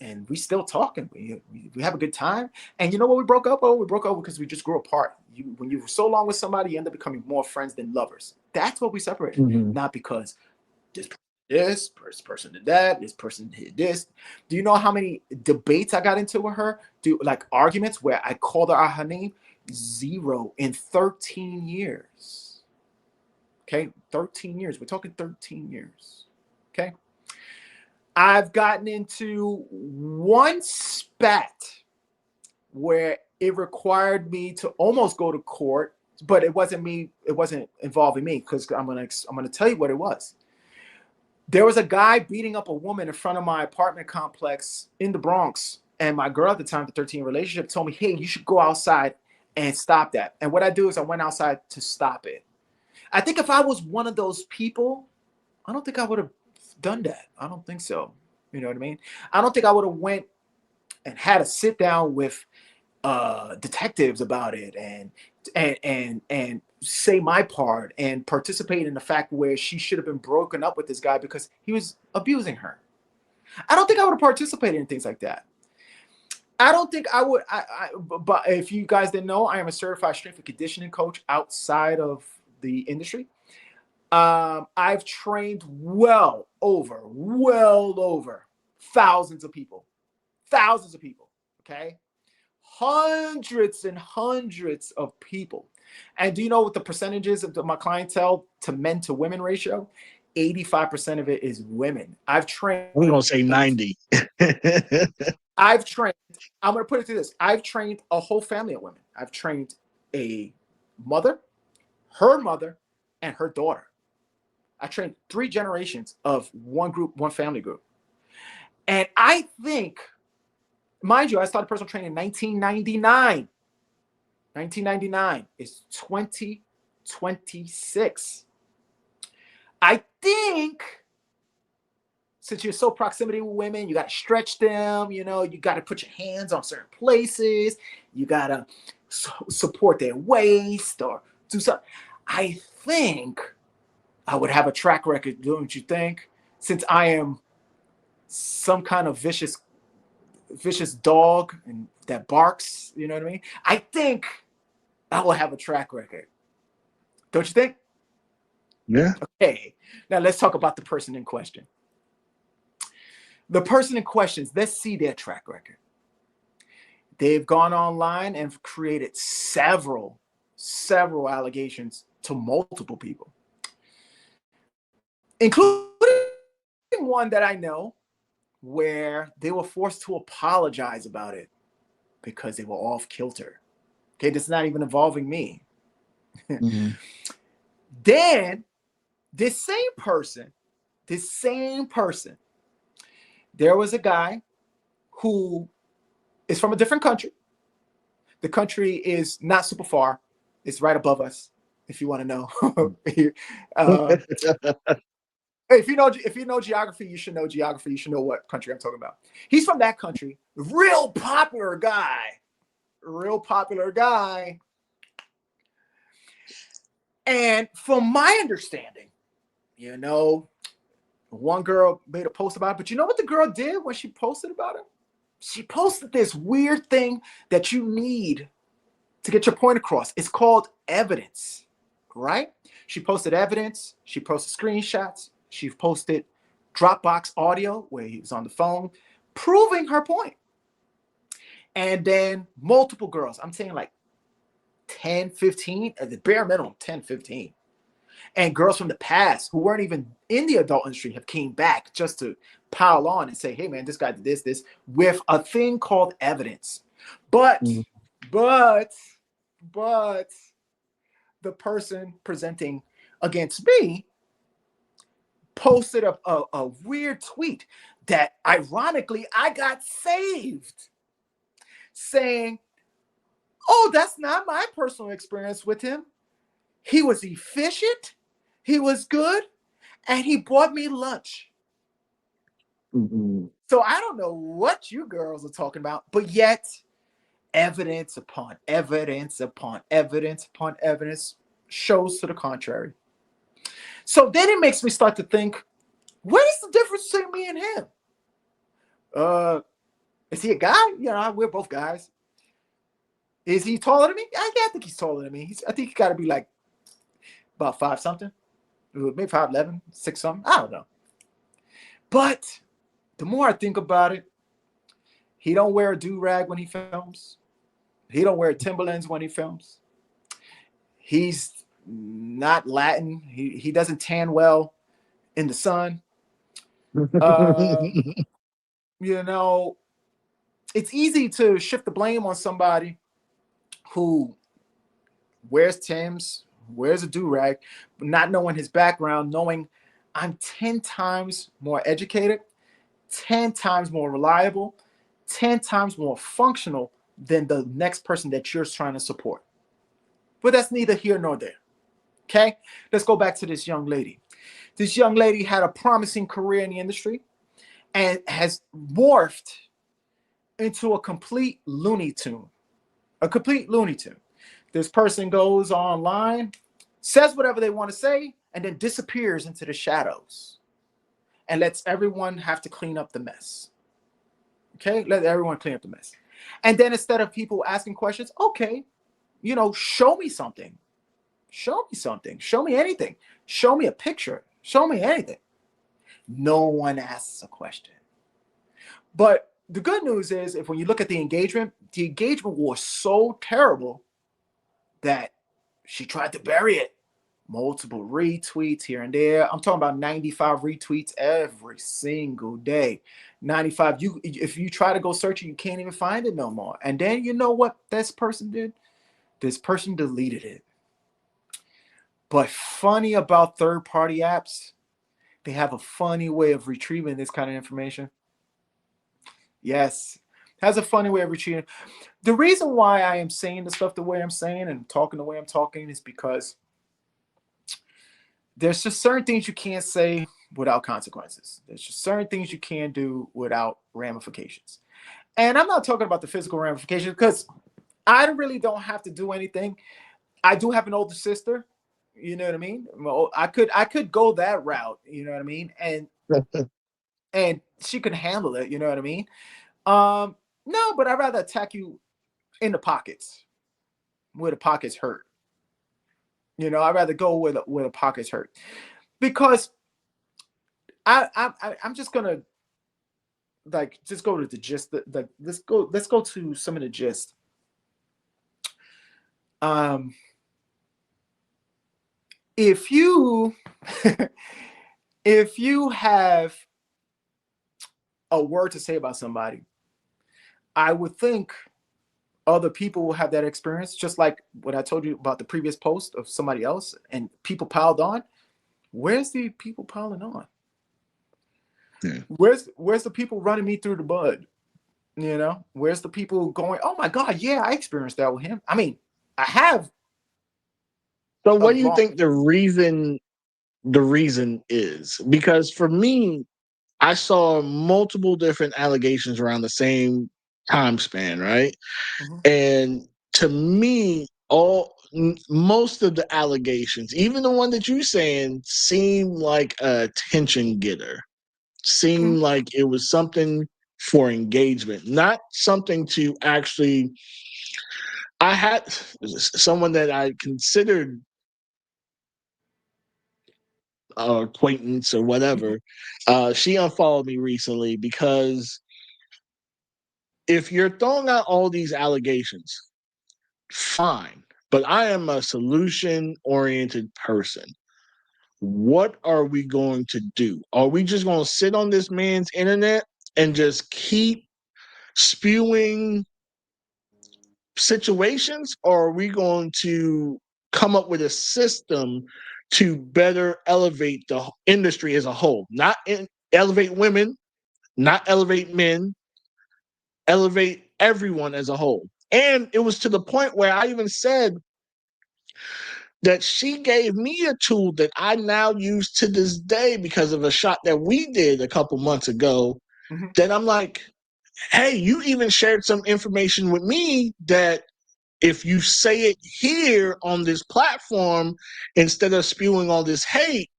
and we still talking. We have a good time. And you know what we broke up? Oh, we broke up because we just grew apart. When you're so long with somebody, you end up becoming more friends than lovers. That's what we separated. Mm-hmm. Not because this person did that, this person did this. Do you know how many debates I got into with her? Like arguments where I called her out her name? 0 in 13 years. Okay, 13 years. We're talking 13 years. Okay. I've gotten into one spat where it required me to almost go to court, but it wasn't me. It wasn't involving me, because I'm gonna tell you what it was. There was a guy beating up a woman in front of my apartment complex in the Bronx, and my girl at the time, the 13-year relationship, told me, "Hey, you should go outside and stop that." And what I do is I went outside to stop it. I think if I was one of those people, I don't think I would have done that. I don't think so. You know what I mean? I don't think I would have went and had a sit down with detectives about it and say my part and participate in the fact where she should have been broken up with this guy because he was abusing her. I don't think I would have participated in things like that. I don't think I would. But if you guys didn't know, I am a certified strength and conditioning coach outside of the industry. I've trained well over thousands of people. Okay, hundreds and hundreds of people. And do you know what the percentages of my clientele to men to women ratio? 85% of it is women. I've trained. We're gonna say 90. I've trained. I'm gonna put it to this. I've trained a whole family of women. I've trained a mother, her mother, and her daughter. I trained 3 generations of one group, one family group. And I think, mind you, I started personal training in 1999. 1999 is 2026. I think since you're so proximity with women, you got to stretch them, you got to put your hands on certain places. You got to support their waist or do something. I think I would have a track record, don't you think? Since I am some kind of vicious dog and that barks, you know what I mean? I think I will have a track record. Don't you think? Yeah. Okay. Now let's talk about the person in question. The person in question, let's see their track record. They've gone online and created several allegations to multiple people, including one that I know where they were forced to apologize about it because they were off kilter. Okay, that's not even involving me. Mm-hmm. Then this same person, there was a guy who is from a different country. The country is not super far. It's right above us, if you want to know. If you know geography, you should know geography. You should know what country I'm talking about. He's from that country. Real popular guy. And from my understanding, one girl made a post about it. But you know what the girl did when she posted about it? She posted this weird thing that you need to get your point across. It's called evidence, right? She posted evidence. She posted screenshots. She posted Dropbox audio where he was on the phone, proving her point. And then multiple girls, I'm saying like 10, 15, at the bare minimum, 10, 15. And girls from the past who weren't even in the adult industry have came back just to pile on and say, hey, man, this guy did this, with a thing called evidence. But the person presenting against me posted a weird tweet that ironically I got saved saying, oh, that's not my personal experience with him. He was efficient, he was good, and he bought me lunch. Mm-hmm. So I don't know what you girls are talking about, but yet evidence upon evidence upon evidence upon evidence shows to the contrary. So then it makes me start to think, what is the difference between me and him? Is he a guy? We're both guys. Is he taller than me? I think he's taller than me. I think he got to be like about 5 something, maybe 5'11", 6 something. I don't know. But the more I think about it, he don't wear a do-rag when he films. He don't wear Timberlands when he films. He's not Latin. He doesn't tan well in the sun. It's easy to shift the blame on somebody who wears Timbs, wears a do-rag, but not knowing his background, knowing I'm 10 times more educated, 10 times more reliable, 10 times more functional than the next person that you're trying to support. But that's neither here nor there. Okay? Let's go back to this young lady. This young lady had a promising career in the industry and has morphed into a complete Looney Tune. This person goes online, says whatever they want to say, and then disappears into the shadows and lets everyone have to clean up the mess. Okay? Let everyone clean up the mess. And then instead of people asking questions, okay, show me something. Show me something. Show me anything. Show me a picture. Show me anything. No one asks a question. But the good news is, if when you look at the engagement was so terrible that she tried to bury it. Multiple retweets here and there. I'm talking about 95 retweets every single day. 95. If you try to go search it, you can't even find it no more. And then you know what this person did? This person deleted it. But funny about third-party apps, they have a funny way of retrieving this kind of information. Yes, has a funny way of retrieving. The reason why I am saying the stuff the way I'm saying and talking the way I'm talking is because there's just certain things you can't say without consequences. There's just certain things you can't do without ramifications. And I'm not talking about the physical ramifications because I really don't have to do anything. I do have an older sister. You know what I mean? Well, I could go that route. You know what I mean? And she could handle it. You know what I mean? No, but I'd rather attack you in the pockets, where the pockets hurt. You know, I'd rather go where the pockets hurt, because I'm just gonna just go to the gist. Let's go to some of the gist. If you if you have a word to say about somebody, I would think other people will have that experience, just like what I told you about the previous post of somebody else, and people piled on. Where's the people piling on? Yeah. Where's the people running me through the bud? You know, where's the people going, oh my God, yeah, I experienced that with him. I mean, I have. So what do you think the reason is? Because for me, I saw multiple different allegations around the same time span, right? Mm-hmm. And to me, most of the allegations, even the one that you're saying, seem like a attention getter. Seemed like it was something for engagement, not something to actually. I had someone that I considered acquaintance or whatever. She unfollowed me recently because if you're throwing out all these allegations, fine, but I am a solution-oriented person. What are we going to do? Are we just going to sit on this man's internet and just keep spewing situations, or are we going to come up with a system to better elevate the industry as a whole? Not elevate women, not elevate men, elevate everyone as a whole. And it was to the point where I even said that she gave me a tool that I now use to this day because of a shot that we did a couple months ago. Mm-hmm. That I'm like, hey, you even shared some information with me that if you say it here on this platform, instead of spewing all this hate,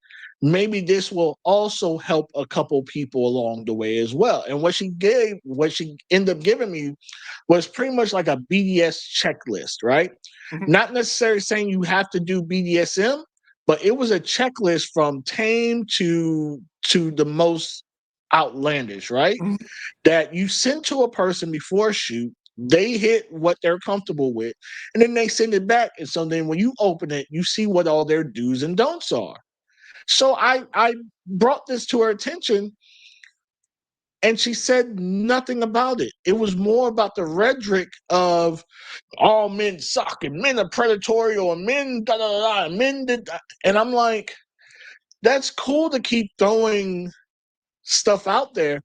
maybe this will also help a couple people along the way as well. And what she ended up giving me was pretty much like a BDS checklist, right? Mm-hmm. Not necessarily saying you have to do BDSM, but it was a checklist from tame to the most outlandish, right? Mm-hmm. That you send to a person before a shoot. They hit what they're comfortable with, and then they send it back. And so then when you open it, you see what all their do's and don'ts are. So I brought this to her attention, and she said nothing about it. It was more about the rhetoric of all men suck and men are predatory or men da da da, men did that. And I'm like, that's cool to keep throwing stuff out there,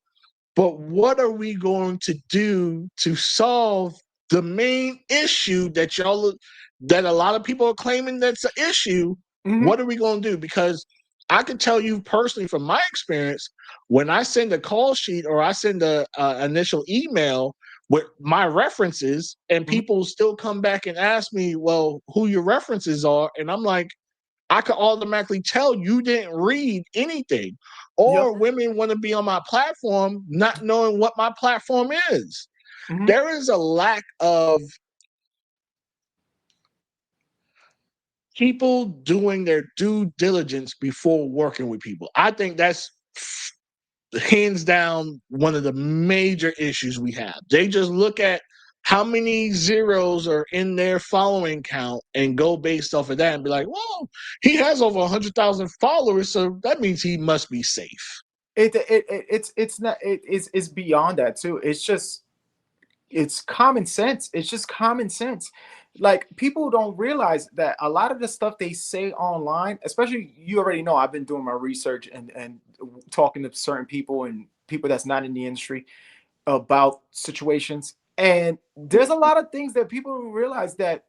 but what are we going to do to solve the main issue that a lot of people are claiming that's an issue? Mm-hmm. What are we going to do? Because I can tell you personally from my experience, when I send a call sheet or I send a initial email with my references, and people still come back and ask me, well, who your references are, and I'm like, I could automatically tell you didn't read anything. Or women want to be on my platform not knowing what my platform is. Mm-hmm. There is a lack of people doing their due diligence before working with people. I think that's hands down one of the major issues we have. They just look at how many zeros are in their following count and go based off of that and be like, well, he has over 100,000 followers, so that means he must be safe. It's not it's beyond that too. It's common sense. It's just common sense. Like, people don't realize that a lot of the stuff they say online, especially, you already know, I've been doing my research and talking to certain people and people that's not in the industry about situations. And there's a lot of things that people don't realize that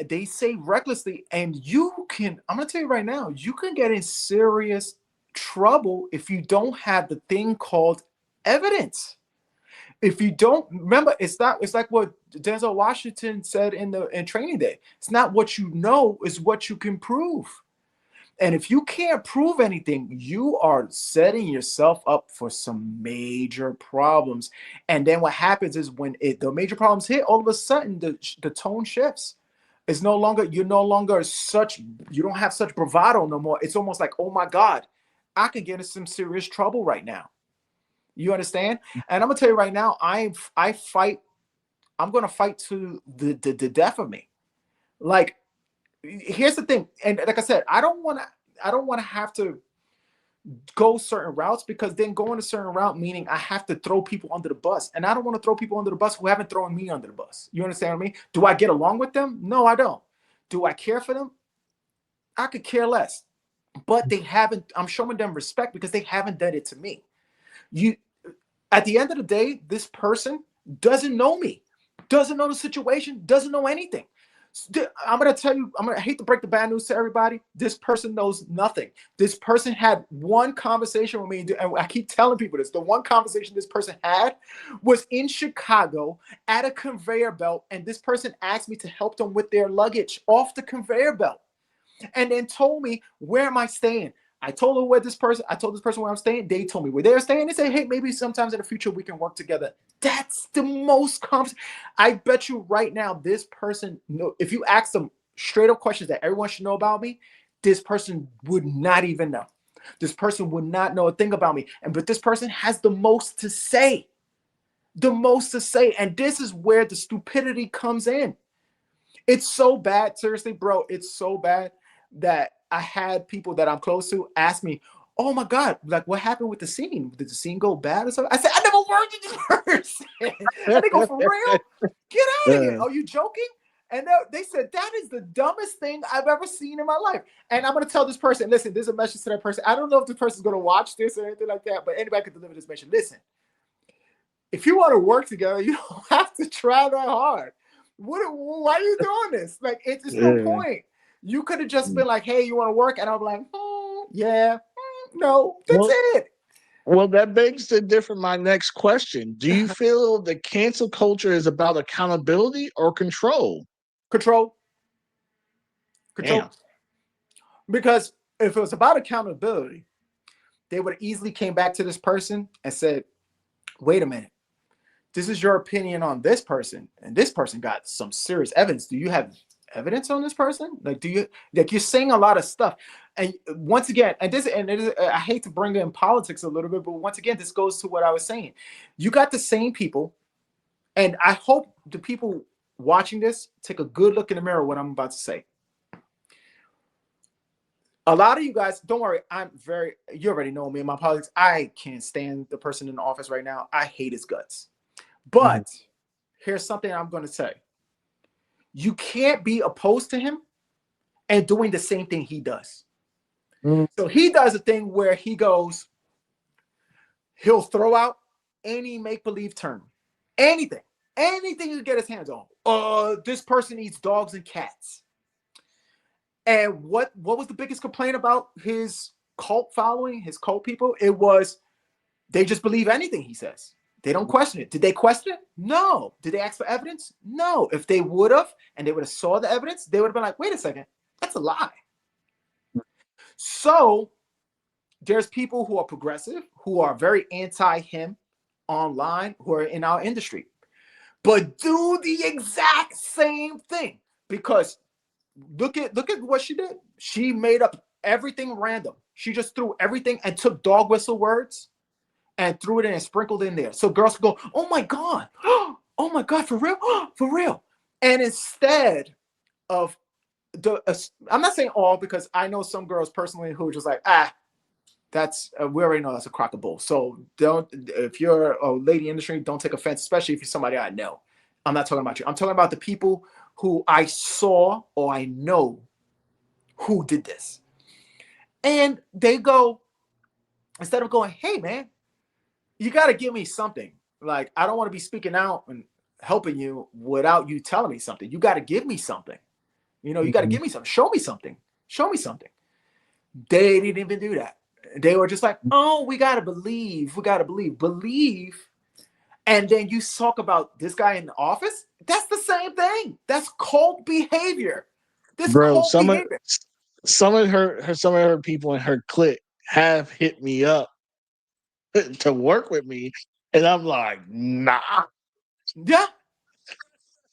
they say recklessly, and I'm gonna tell you right now, you can get in serious trouble if you don't have the thing called evidence. If you don't remember, it's like what Denzel Washington said in Training Day. It's not what you know, it's what you can prove. And if you can't prove anything, you are setting yourself up for some major problems. And then what happens is, when the major problems hit, all of a sudden the tone shifts. You don't have such bravado no more. It's almost like, oh my God, I could get in some serious trouble right now. You understand? And I'm gonna tell you right now, I'm gonna fight to the death of me. Like, here's the thing, and like I said, I don't want to have to go certain routes, because then going a certain route meaning I have to throw people under the bus, and I don't want to throw people under the bus who haven't thrown me under the bus. You understand what I mean? Do I get along with them? No, I don't. Do I care for them? I could care less. But I'm showing them respect because they haven't done it to me. At the end of the day, this person doesn't know me, doesn't know the situation, doesn't know anything. I'm going to tell you, I hate to break the bad news to everybody. This person knows nothing. This person had one conversation with me, and I keep telling people this. The one conversation this person had was in Chicago at a conveyor belt, and this person asked me to help them with their luggage off the conveyor belt, and then told me, where am I staying? I told this person where I'm staying. They told me where they're staying. They say, hey, maybe sometimes in the future we can work together. That's the most I bet you right now, this person, if you ask them straight up questions that everyone should know about me, this person would not even know. This person would not know a thing about me. But this person has the most to say. The most to say. And this is where the stupidity comes in. It's so bad. Seriously, bro, it's so bad that I had people that I'm close to ask me, oh my God, like, what happened with the scene? Did the scene go bad or something? I said, I never worked with this person. And they go, for real? Get out of here. Are you joking? And they said, that is the dumbest thing I've ever seen in my life. And I'm going to tell this person, listen, there's a message to that person. I don't know if the person's going to watch this or anything like that, but anybody could deliver this message. Listen, if you want to work together, you don't have to try that hard. Why are you doing this? Like, it's no point. You could have just been like, hey, you want to work? And I'm like, yeah, no, that's it. Well, that begs to my next question. Do you feel the cancel culture is about accountability or control? Control. Damn. Because if it was about accountability, they would have easily came back to this person and said, wait a minute. This is your opinion on this person, and this person got some serious evidence. Do you have evidence on this person? Like, you're saying a lot of stuff. And once again, I hate to bring in politics a little bit, but once again, this goes to what I was saying. You got the same people, and I hope the people watching this take a good look in the mirror what I'm about to say. A lot of you guys, don't worry, you already know me in my politics. I can't stand the person in the office right now. I hate his guts. But here's something I'm going to say. You can't be opposed to him and doing the same thing he does. So he does a thing where he'll throw out any make-believe term. Anything you get his hands on. This person eats dogs and cats. And what was the biggest complaint about his cult following, his cult people? It was they just believe anything he says. They don't question it. Did they question it? No. Did they ask for evidence? No. If they would have, and they would have saw the evidence, they would have been like, wait a second, that's a lie. So there's people who are progressive, who are very anti-him online, who are in our industry, but do the exact same thing. Because look at what she did. She made up everything random. She just threw everything and took dog whistle words and threw it in and sprinkled in there. So girls could go, oh my God, oh my God, for real, for real. And instead of I'm not saying all, because I know some girls personally who are just like, that's we already know that's a crock of bull. So don't, if you're a lady industry, don't take offense, especially if you're somebody I know. I'm not talking about you. I'm talking about the people who I saw or I know who did this. And they go, instead of going, hey man, you got to give me something. Like, I don't want to be speaking out and helping you without you telling me something. You got to give me something. You know, you got to give me something. Show me something. Show me something. They didn't even do that. They were just like, oh, we got to believe. We got to believe. Believe. And then you talk about this guy in the office. That's the same thing. That's cult behavior. This Bro, cult behavior. some of her people in her clique have hit me up to work with me, and I'm like, nah, Yeah.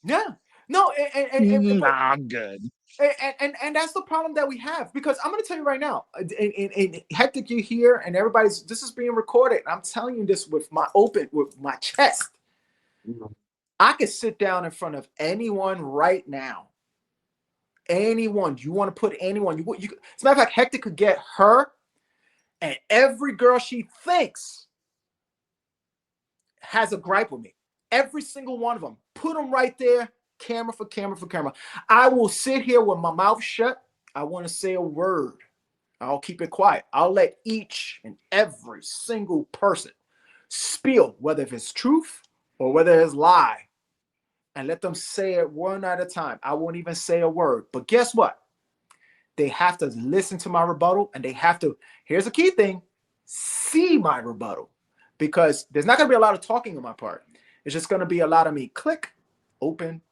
Yeah. No, I'm good. and that's the problem that we have, because I'm going to tell you right now, in Hektek, you here, and everybody's, this is being recorded. I'm telling you this with my chest. I could sit down in front of anyone right now. Anyone you want to put anyone you as a matter of fact, Hektek could get her and every girl she thinks has a gripe with me. Every single one of them. Put them right there, camera for camera for camera. I will sit here with my mouth shut. I want to say a word. I'll keep it quiet. I'll let each and every single person spill, whether if it's truth or whether it's lie, and let them say it one at a time. I won't even say a word. But guess what? They have to listen to my rebuttal, and they have to, here's a key thing, see my rebuttal. Because there's not going to be a lot of talking on my part. It's just going to be a lot of me click, open,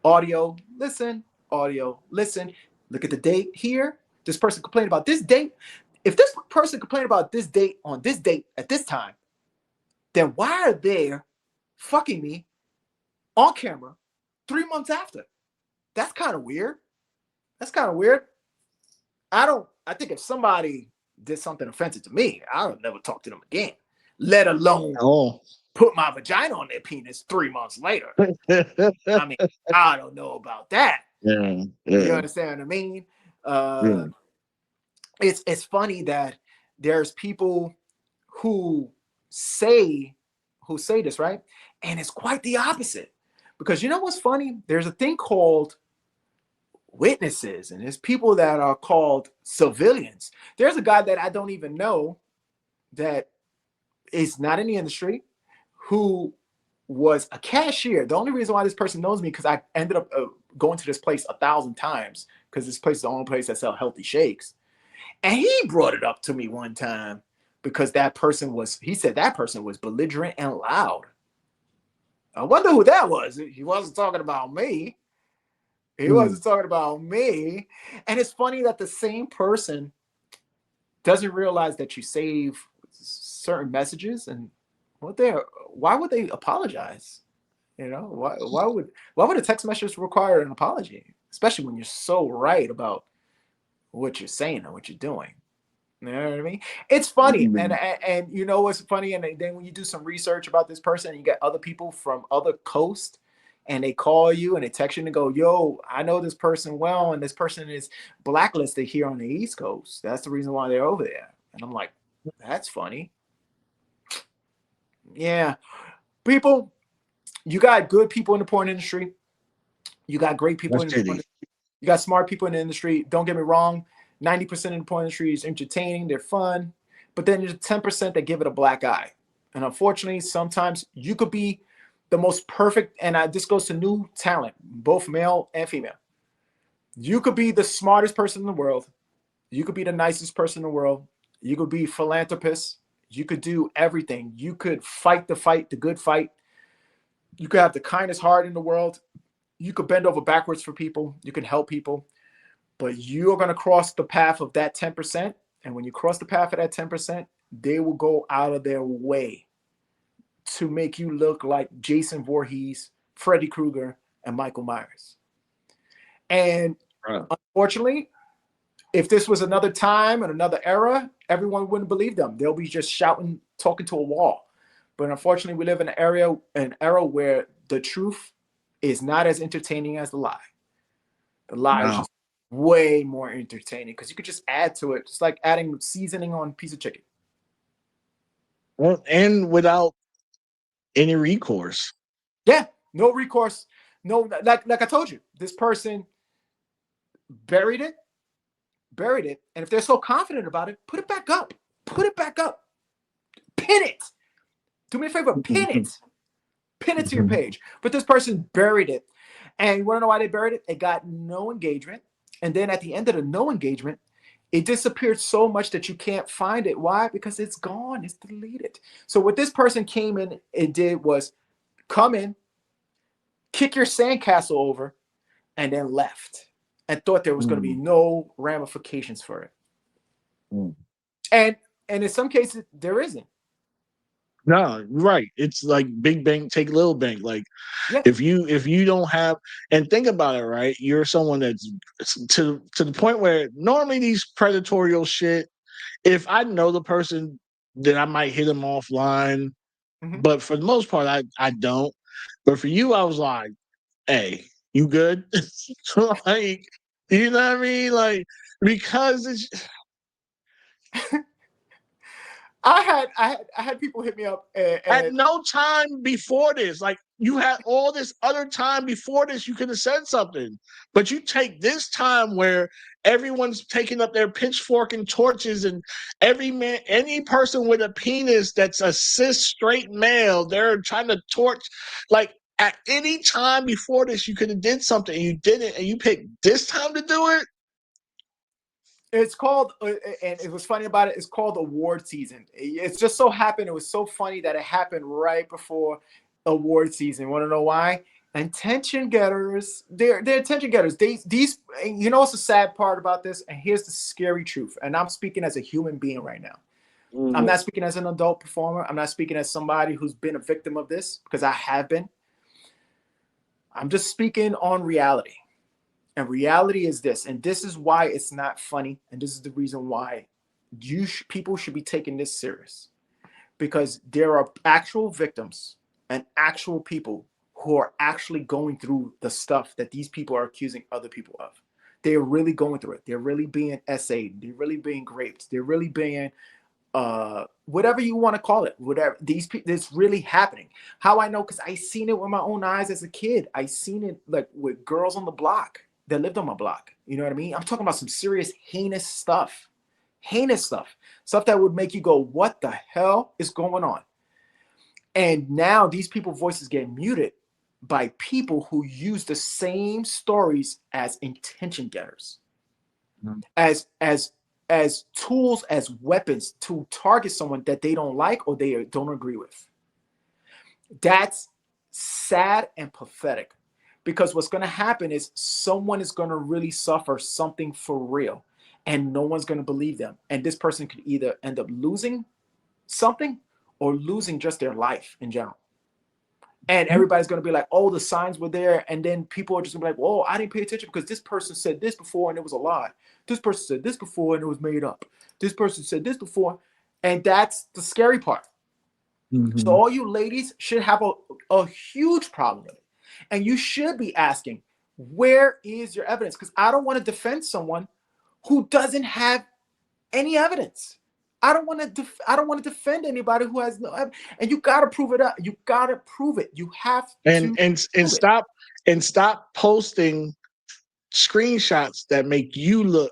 audio, listen, look at the date here. This person complained about this date. If this person complained about this date on this date at this time, then why are they fucking me on camera 3 months after? That's kind of weird. I think if somebody did something offensive to me, I would never talk to them again, let alone put my vagina on their penis 3 months later. I mean, I don't know about that. Yeah. You understand what I mean? It's funny that there's people who say this, right? And it's quite the opposite. Because you know what's funny? There's a thing called witnesses, and there's people that are called civilians. There's a guy that I don't even know that is not in the industry who was a cashier. The only reason why this person knows me because I ended up going to this place 1,000 times, because this place is the only place that sells healthy shakes. And he brought it up to me one time because he said that person was belligerent and loud. I wonder who that was. He wasn't talking about me. He wasn't talking about me. And it's funny that the same person doesn't realize that you save certain messages, and why would they apologize? You know, why would a text message require an apology, especially when you're so right about what you're saying and what you're doing? You know what I mean? It's funny. And you know what's funny? And then when you do some research about this person, and you get other people from other coasts, and they call you and they text you and go, yo, I know this person well, and this person is blacklisted here on the East Coast. That's the reason why they're over there. And I'm like, that's funny. Yeah. People, you got good people in the porn industry. You got great people in the porn industry. You got smart people in the industry. Don't get me wrong. 90% of the porn industry is entertaining. They're fun. But then there's 10% that give it a black eye. And unfortunately, sometimes you could be the most perfect, and this goes to new talent, both male and female. You could be the smartest person in the world. You could be the nicest person in the world. You could be philanthropist. You could do everything. You could fight the fight, the good fight. You could have the kindest heart in the world. You could bend over backwards for people. You can help people. But you're going to cross the path of that 10%. And when you cross the path of that 10%, they will go out of their way to make you look like Jason Voorhees, Freddy Krueger, and Michael Myers. And Right. unfortunately, if this was another time and another era, everyone wouldn't believe them. They'll be just shouting, talking to a wall. But unfortunately, we live in an era where the truth is not as entertaining as the lie. The lie is No. just way more entertaining because you could just add to it. It's like adding seasoning on a piece of chicken. Well, and without any recourse. Yeah, no recourse. No, like I told you, this person buried it. And if they're so confident about it, put it back up. Put it back up. Pin it. Do me a favor, pin it. Pin it to your page. But this person buried it. And you want to know why they buried it? It got no engagement. And then at the end of the no engagement, it disappeared so much that you can't find it. Why? Because it's gone. It's deleted. So what this person came in and did was come in, kick your sandcastle over, and then left. And thought there was going to be no ramifications for it. And in some cases, there isn't. No, right. It's like big bank, take little bank. Like if you don't have, and think about it, right? You're someone that's to the point where normally these predatorial shit, if I know the person, then I might hit them offline. But for the most part, I don't. But for you, I was like, hey, you good? Like, you know what I mean? Like, because it's I had people hit me up at no time before this. Like, you had all this other time before this, you could have said something. But you take this time where everyone's taking up their pitchfork and torches, and any person with a penis that's a cis straight male, they're trying to torch. Like, at any time before this, you could have did something, and you didn't, and you picked this time to do it. It's called, and it was funny about it, it's called award season. It's just so happened, it was so funny that it happened right before award season. Want to know why? Attention getters. They're attention getters. These, you know what's the sad part about this? And here's the scary truth. And I'm speaking as a human being right now. I'm not speaking as an adult performer. I'm not speaking as somebody who's been a victim of this, because I have been. I'm just speaking on reality. And reality is this, and this is why it's not funny, and this is the reason why people should be taking this serious, because there are actual victims and actual people who are actually going through the stuff that these people are accusing other people of. They're really going through it. They're really being essayed. They're really being raped. They're really being whatever you want to call it, whatever. These people, it's really happening. How I know? Because I seen it with my own eyes as a kid. I seen it like with girls on the block that lived on my block. You know what I mean? I'm talking about some serious heinous stuff that would make you go, what the hell is going on? And now these people's voices get muted by people who use the same stories as intention getters, as tools, as weapons to target someone that they don't like or they don't agree with. That's sad and pathetic. Because what's going to happen is someone is going to really suffer something for real, and no one's going to believe them. And this person could either end up losing something or losing just their life in general. And everybody's going to be like, oh, the signs were there. And then people are just going to be like, oh, I didn't pay attention because this person said this before and it was a lie. This person said this before and it was made up. This person said this before. And that's the scary part. So all you ladies should have a huge problem with it. And you should be asking, where is your evidence? Because I don't want to defend someone who doesn't have any evidence. I don't want to defend anybody who has no evidence. And you got to prove it up. You got to prove it. You have to stop posting screenshots that make you look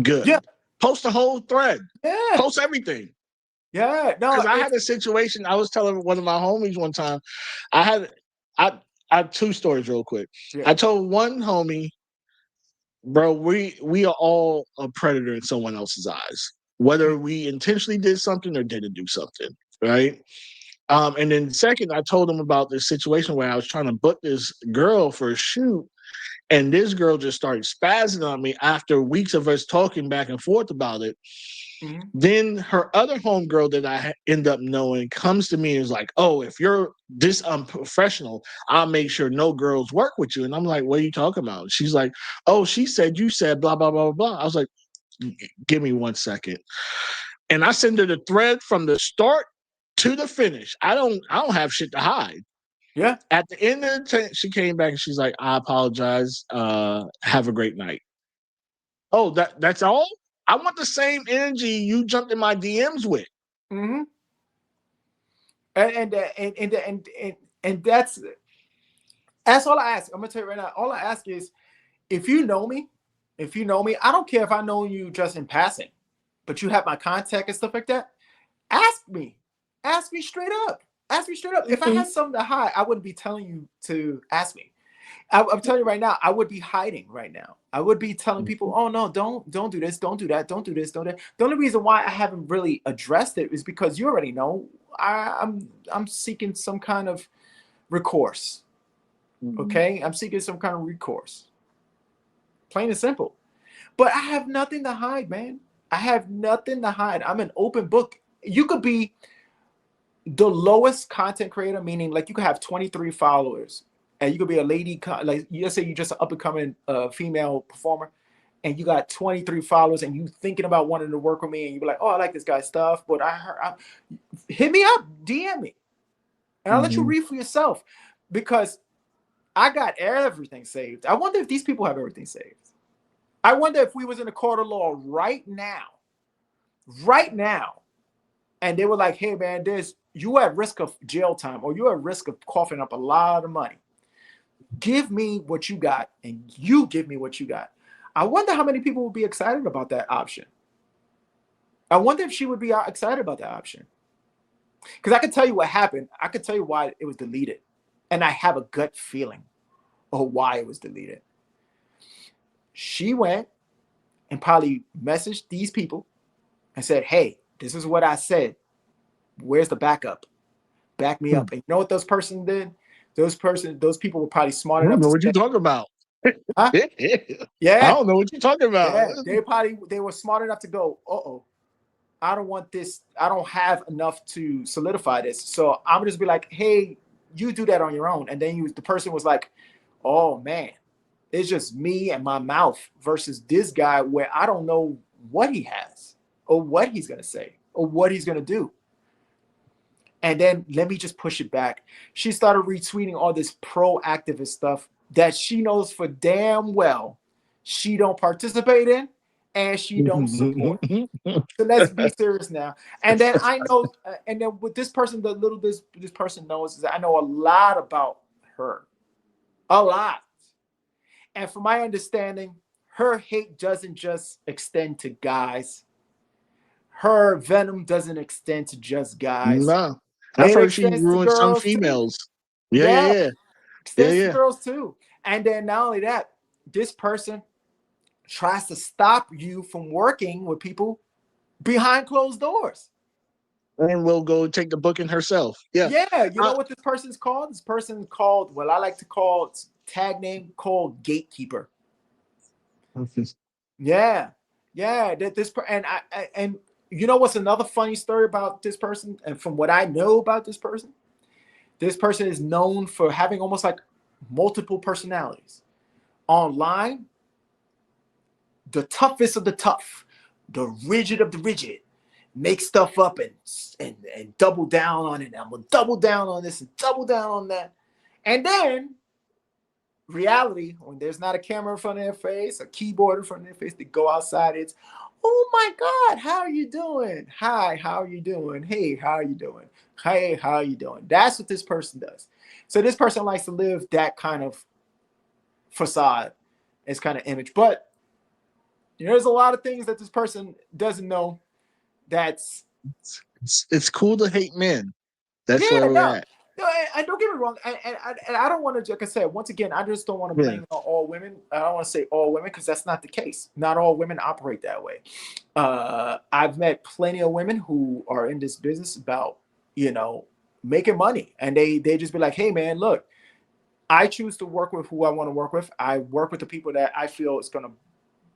good. Yeah. Post the whole thread. Yeah. Post everything. Yeah. No, because I had a situation. I was telling one of my homies one time. I have two stories real quick. Yeah. I told one homie, bro, we are all a predator in someone else's eyes, whether we intentionally did something or didn't do something, right? And then second, I told him about this situation where I was trying to book this girl for a shoot, and this girl just started spazzing on me after weeks of us talking back and forth about it. Mhm. Then her other homegirl that I end up knowing comes to me and is like, "Oh, if you're this unprofessional, I'll make sure no girls work with you." And I'm like, "What are you talking about?" She's like, "Oh, she said you said blah blah blah blah blah." I was like, "Give me 1 second." And I send her the thread from the start to the finish. I don't have shit to hide. Yeah. At the end of the she came back and she's like, "I apologize. Have a great night." Oh, that's all? I want the same energy you jumped in my DMs with. Mm-hmm. And that's all I ask. I'm gonna tell you right now. All I ask is if you know me, I don't care if I know you just in passing, but you have my contact and stuff like that. Ask me. Ask me straight up. Ask me straight up. If I had something to hide, I wouldn't be telling you to ask me. I'm telling you right now, I would be hiding right now. I would be telling people, "Oh no, don't do this, don't do that, don't do this, don't do that." The only reason why I haven't really addressed it is because you already know I'm seeking some kind of recourse. Okay, I'm seeking some kind of recourse. Plain and simple. But I have nothing to hide, man. I have nothing to hide. I'm an open book. You could be the lowest content creator, meaning like you could have 23 followers, and you could be a lady, like let's say you're just an up and coming female performer, and you got 23 followers, and you thinking about wanting to work with me, and you be like, "Oh, I like this guy's stuff," but hit me up, DM me, and I'll let you read for yourself, because I got everything saved. I wonder if these people have everything saved. I wonder if we was in a court of law right now, and they were like, "Hey man, you at risk of jail time, or you're at risk of coughing up a lot of money. Give me what you got, and you give me what you got." I wonder how many people would be excited about that option. I wonder if she would be excited about that option. Because I can tell you what happened. I could tell you why it was deleted. And I have a gut feeling of why it was deleted. She went and probably messaged these people and said, "Hey, this is what I said. Where's the backup? Back me up." And you know what those person did? Those people were probably smart I don't enough know to what you're say, talking about. huh? I Yeah, don't know what you're talking about. yeah. They were smart enough to go, "Uh-oh, I don't want this. I don't have enough to solidify this. So I'm just be like, hey, you do that on your own." And then the person was like, "Oh man, it's just me and my mouth versus this guy where I don't know what he has or what he's gonna say or what he's gonna do." And then let me just push it back. She started retweeting all this pro-activist stuff that she knows for damn well she don't participate in and she don't support. So let's be serious now. And then I know, and then with this person, this person knows is that I know a lot about her, a lot. And from my understanding, her hate doesn't just extend to guys. Her venom doesn't extend to just guys. No, I've It heard she extends to ruined some girls too. females. Yeah, Yeah, yeah, yeah, extends to yeah. girls too. And then not only that, this person tries to stop you from working with people behind closed doors. And we'll go take the book in herself. Yeah. Yeah, you know Uh, what this person's called? This person called, well, I like to call tag name called Gatekeeper. Yeah, yeah. That and you know what's another funny story about this person? And from what I know about this person is known for having almost like multiple personalities. Online, the toughest of the tough, the rigid of the rigid, make stuff up and double down on it. I'm gonna double down on this and double down on that. And then reality, when there's not a camera in front of their face, a keyboard in front of their face, they go outside. It's, "Oh my God, how are you doing? Hi, how are you doing? Hey, how are you doing? Hey, how are you doing?" That's what this person does. So this person likes to live that kind of facade, this kind of image. But there's a lot of things that this person doesn't know. That's it's cool to hate men. That's Yeah, where we're no, at. no, and don't get me wrong, and I don't want to, like I said, once again, I just don't want to Yeah. blame it on all women. I don't want to say all women because that's not the case. Not all women operate that way. I've met plenty of women who are in this business about, making money, and they just be like, "Hey, man, look, I choose to work with who I want to work with. I work with the people that I feel is going to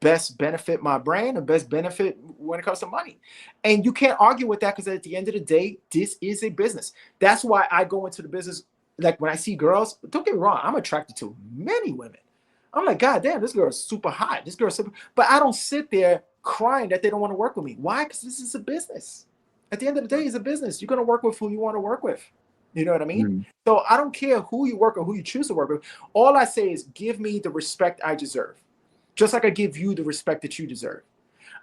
best benefit my brand and best benefit when it comes to money. And you can't argue with that, because at the end of the day, this is a business. That's why I go into the business. Like when I see girls, don't get me wrong, I'm attracted to many women. I'm like, God damn, this girl is super hot. This girl is super, but I don't sit there crying that they don't want to work with me. Why? Because this is a business. At the end of the day, it's a business. You're going to work with who you want to work with. You know what I mean? Mm. So I don't care who you work or who you choose to work with. All I say is give me the respect I deserve. Just like I give you the respect that you deserve.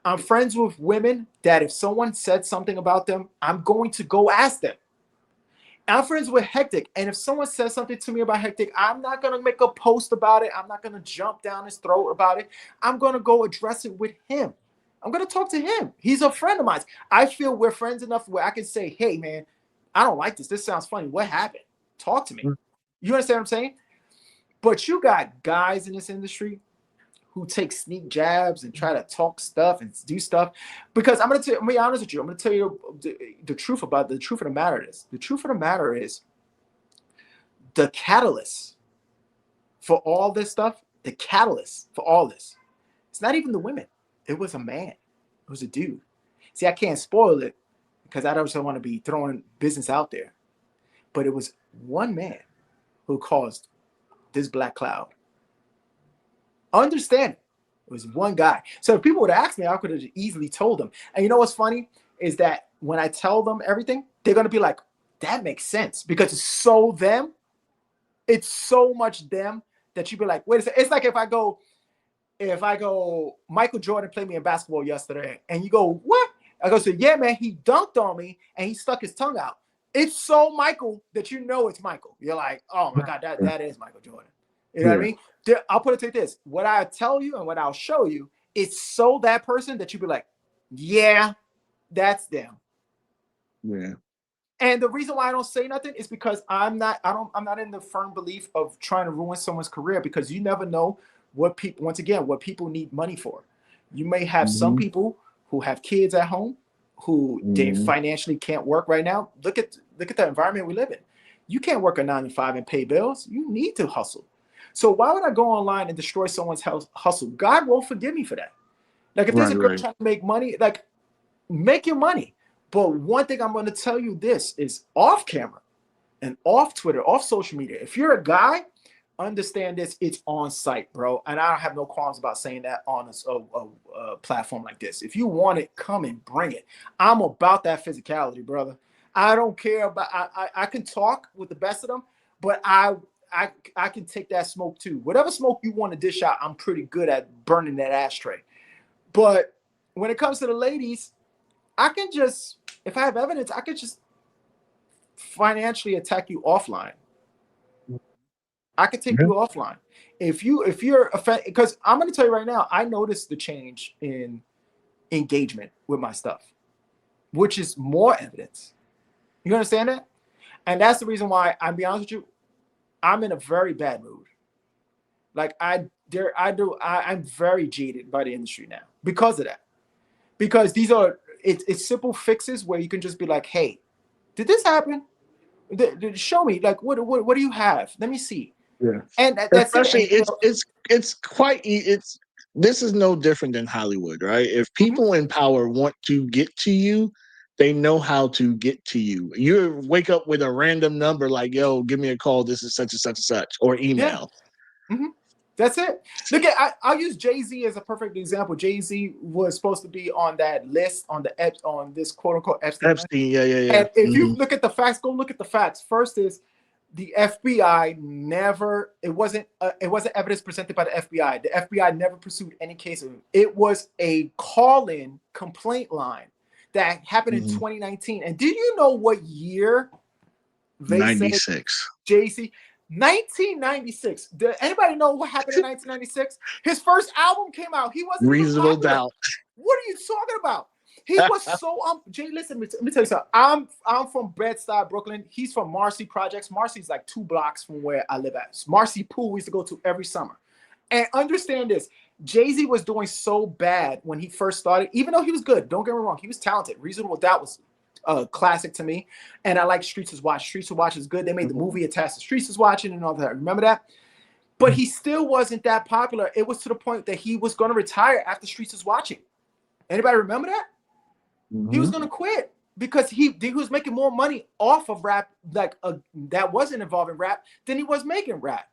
I'm friends with women that if someone said something about them, I'm going to go ask them. I'm friends with Hektek, and if someone says something to me about Hektek, I'm not going to make a post about it. I'm not going to jump down his throat about it. I'm going to go address it with him. I'm going to talk to him. He's a friend of mine. I feel we're friends enough where I can say, hey, man, I don't like this. This sounds funny. What happened? Talk to me. You understand what I'm saying? But you got guys in this industry who take sneak jabs and try to talk stuff and do stuff. Because I'm going to be honest with you. I'm going to tell you the truth about the truth of the matter is. The truth of the matter is the catalyst for all this stuff, the catalyst for all this, it's not even the women. It was a man. It was a dude. See, I can't spoil it because I don't want to be throwing business out there. But it was one man who caused this black cloud. Understand it was one guy. So if people would ask me, I could have easily told them. And you know what's funny is that when I tell them everything, they're going to be like, that makes sense, because it's so them. It's so much them that you'd be like, wait a second. It's like if I go, Michael Jordan played me in basketball yesterday, and you go, what? I go, so yeah, man, he dunked on me and he stuck his tongue out. It's so Michael that you know it's Michael. You're like, oh my God, that is Michael Jordan. You know what I mean? I'll put it like this. What I tell you and what I'll show you, it's so that person that you be like, yeah, that's them. Yeah. And the reason why I don't say nothing is because I'm not in the firm belief of trying to ruin someone's career, because you never know what people need money for. You may have some people who have kids at home who they financially can't work right now. Look at the environment we live in. You can't work a 9 to 5 and pay bills. You need to hustle. So why would I go online and destroy someone's hustle? God won't forgive me for that. Like if there's a girl trying to make money, like make your money. But one thing I'm going to tell you this is off camera and off Twitter, off social media. If you're a guy, understand this, it's on site, bro. And I don't have no qualms about saying that on a platform like this. If you want it, come and bring it. I'm about that physicality, brother. I don't care about, I can talk with the best of them, but I can take that smoke too. Whatever smoke you want to dish out, I'm pretty good at burning that ashtray. But when it comes to the ladies, I can just, if I have evidence, I could just financially attack you offline. I could take you offline. If you're offended, because I'm going to tell you right now, I noticed the change in engagement with my stuff, which is more evidence. You understand that? And that's the reason why, I'll be honest with you, I'm in a very bad mood. Like I'm very jaded by the industry now because of that. Because these are, it's simple fixes where you can just be like, hey, did this happen? Show me, like, what do you have? Let me see. Yeah. And that's especially it. It's this is no different than Hollywood, right? If people in power want to get to you, they know how to get to you. You wake up with a random number like, yo, give me a call, this is such and such and such, or email. Yeah. That's it. Look at, I'll use Jay-Z as a perfect example. Jay-Z was supposed to be on that list on this quote unquote Epstein. Yeah. And if you look at the facts, go look at the facts. First is the FBI never, it wasn't evidence presented by the FBI. The FBI never pursued any case of him. It was a call-in complaint line that happened in 2019. And did you know what year they 96 said Jay-Z? 1996. Did anybody know what happened in 1996? His first album came out. He wasn't Reasonable Doubt. What are you talking about? He was so Jay, listen, let me tell you something. I'm from Bed-Stuy, Brooklyn. He's from Marcy Projects. Marcy's like 2 blocks from where I live at. Marcy Pool we used to go to every summer. And understand this, Jay-Z was doing so bad when he first started, even though he was good. Don't get me wrong, he was talented. Reasonable Doubt was classic to me, and I like Streets is Watch. Streets is Watch is good. They made the movie attached to Streets is Watching and all that. Remember that? but he still wasn't that popular. It was to the point that he was going to retire after Streets was watching. Anybody remember that? Mm-hmm. He was going to quit because he was making more money off of rap, like that wasn't involving rap, than he was making rap.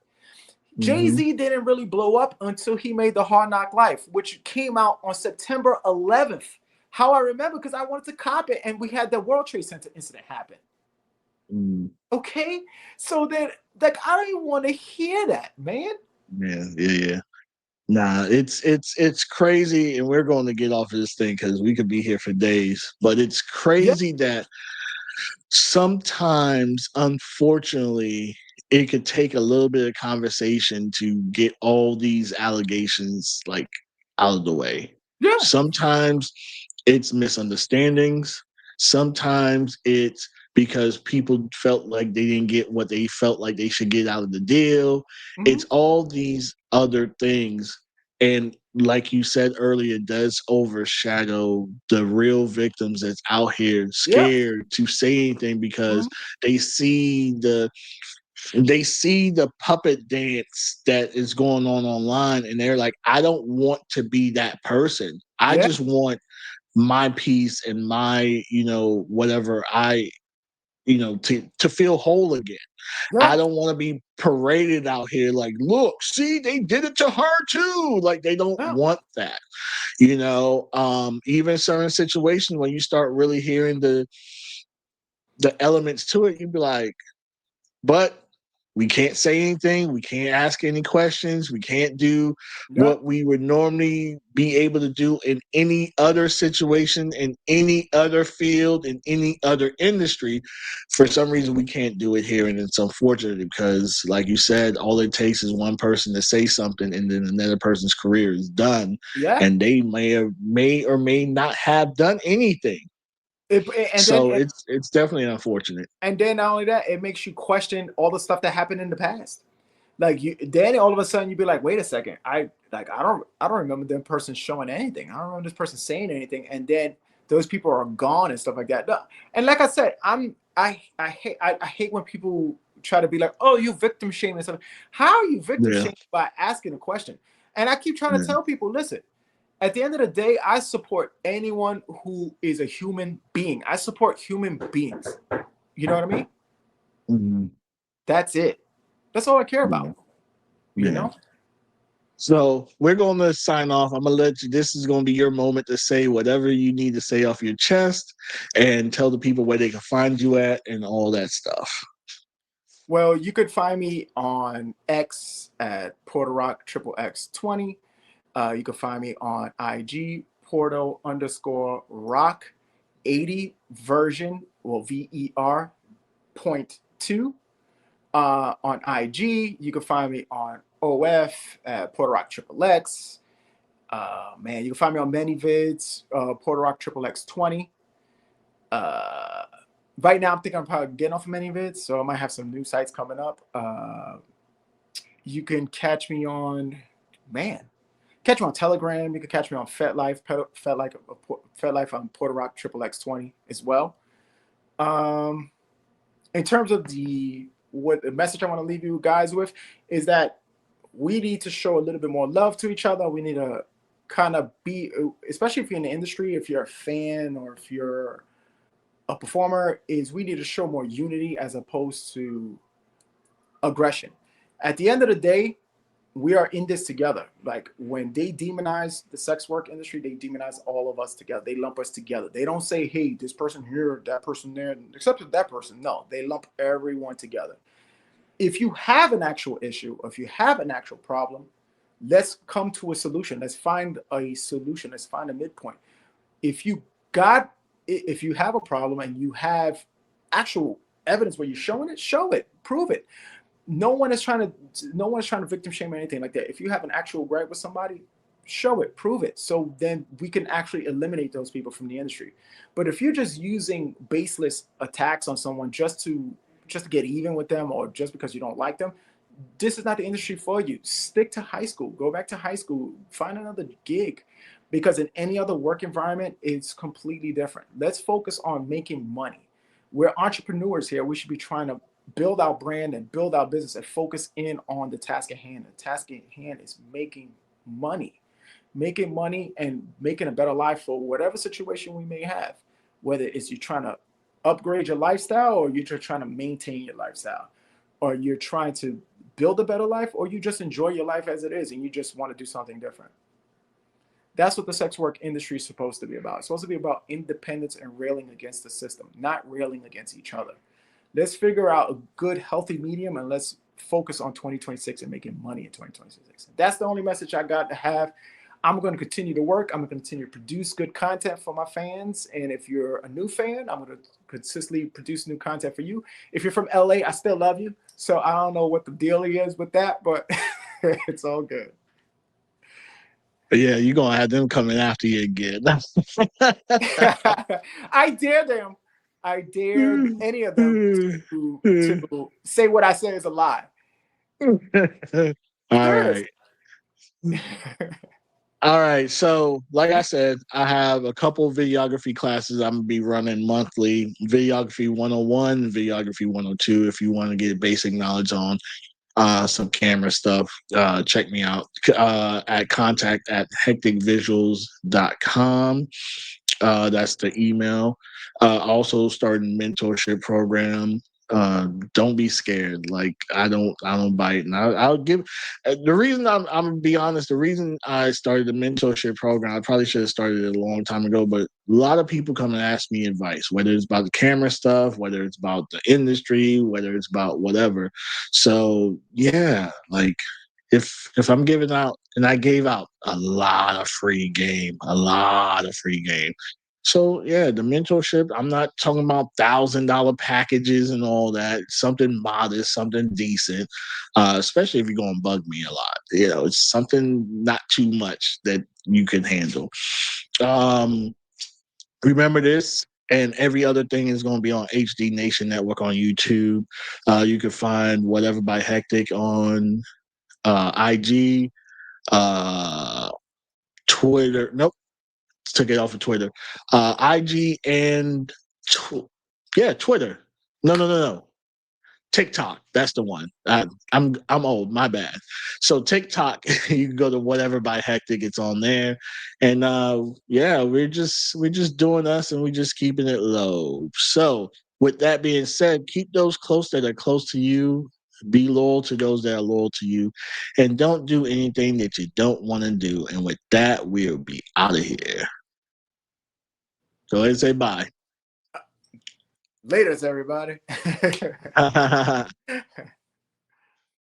Mm-hmm. Jay-Z didn't really blow up until he made The Hard Knock Life, which came out on September 11th. How I remember, because I wanted to cop it, and we had the World Trade Center incident happen. Mm. Okay, so then, like, I don't even want to hear that, man. Yeah. Nah, it's crazy, and we're going to get off of this thing because we could be here for days. But it's crazy that sometimes, unfortunately, it could take a little bit of conversation to get all these allegations like out of the way. Yeah. Sometimes it's misunderstandings. Sometimes it's because people felt like they didn't get what they felt like they should get out of the deal. Mm-hmm. It's all these other things. And like you said earlier, it does overshadow the real victims that's out here scared to say anything because they see the puppet dance that is going on online, and they're like, I don't want to be that person. I just want my peace and my, whatever to feel whole again. I don't want to be paraded out here like, look, see, they did it to her too. Like, they don't want that. Even certain situations when you start really hearing the elements to it, you'd be like, but we can't say anything. We can't ask any questions. We can't do what we would normally be able to do in any other situation, in any other field, in any other industry. For some reason, we can't do it here. And it's unfortunate because, like you said, all it takes is one person to say something and then another person's career is done. Yeah. And they may or may not have done anything. It's definitely unfortunate. And then not only that, it makes you question all the stuff that happened in the past. Like then all of a sudden you'd be like, wait a second, I don't remember that person showing anything. I don't remember this person saying anything. And then those people are gone and stuff like that. And like I said, I hate when people try to be like, oh, you victim shaming stuff. How are you victim shaming by asking a question? And I keep trying to tell people, listen. At the end of the day, I support anyone who is a human being. I support human beings. You know what I mean? Mm-hmm. That's it. That's all I care about. You know? So we're going to sign off. I'm going to let you, this is going to be your moment to say whatever you need to say off your chest and tell the people where they can find you at and all that stuff. Well, you could find me on X at Puerto Rock XXX20. You can find me on IG, Porto_Rock 80 version, VER 0.2. On IG, you can find me on OF at Puerto Rock XXX. You can find me on many vids, Puerto Rock XXX20. Right now, I'm thinking I'm probably getting off of many vids, so I might have some new sites coming up. You can catch me on, catch me on Telegram. You can catch me on FetLife on Puerto Rock XXX20 as well. In terms of what the message I want to leave you guys with is that we need to show a little bit more love to each other. We need to kind of be, especially if you're in the industry, if you're a fan or if you're a performer, is we need to show more unity as opposed to aggression. At the end of the day, we are in this together. Like when they demonize the sex work industry, they demonize all of us together. They lump us together. They don't say, hey, this person here, that person there, except for that person. No, they lump everyone together. If you have an actual issue, or if you have an actual problem, let's come to a solution. Let's find a solution. Let's find a midpoint. If you have a problem and you have actual evidence where you're showing it, show it, prove it. No one is trying to victim shame or anything like that. If you have an actual gripe with somebody, show it, prove it. So then we can actually eliminate those people from the industry. But if you're just using baseless attacks on someone just to get even with them or just because you don't like them, this is not the industry for you. Stick to high school. Go back to high school. Find another gig. Because in any other work environment, it's completely different. Let's focus on making money. We're entrepreneurs here. We should be trying to build our brand and build our business and focus in on the task at hand. The task at hand is making money and making a better life for whatever situation we may have, whether it's you're trying to upgrade your lifestyle or you're just trying to maintain your lifestyle, or you're trying to build a better life, or you just enjoy your life as it is and you just want to do something different. That's what the sex work industry is supposed to be about. It's supposed to be about independence and railing against the system, not railing against each other. Let's figure out a good, healthy medium, and let's focus on 2026 and making money in 2026. That's the only message I got to have. I'm going to continue to work. I'm going to continue to produce good content for my fans. And if you're a new fan, I'm going to consistently produce new content for you. If you're from LA, I still love you. So I don't know what the deal is with that, but it's all good. Yeah, you're gonna have them coming after you again. I dare them. I dare any of them to say what I say is a lie. All right. All right. So, like I said, I have a couple videography classes I'm gonna be running monthly. Videography 101, videography 102. If you want to get basic knowledge on some camera stuff, check me out at contact@hektekvisuals.com. That's the email. Also starting mentorship program. Don't be scared. Like I don't bite. And I'll give the reason I'm gonna be honest. The reason I started the mentorship program, I probably should have started it a long time ago. But a lot of people come and ask me advice, whether it's about the camera stuff, whether it's about the industry, whether it's about whatever. So yeah, like if I'm giving out, and I gave out a lot of free game. So yeah, the mentorship, I'm not talking about $1,000 packages and all that. Something modest, something decent. Especially if you're gonna bug me a lot. You know, it's something not too much that you can handle. Remember this, and every other thing is going to be on HD Nation Network on YouTube. You can find whatever by Hektek on IG, Twitter. Nope, took it off of Twitter. IG and Twitter. No. TikTok, that's the one. I'm old, my bad. So TikTok, you can go to whatever by Hektek, it's on there. And we're just doing us, and we're just keeping it low. So with that being said, keep those close that are close to you. Be loyal to those that are loyal to you, and don't do anything that you don't want to do. And with that, we'll be out of here. Go ahead and say bye. Laters, everybody.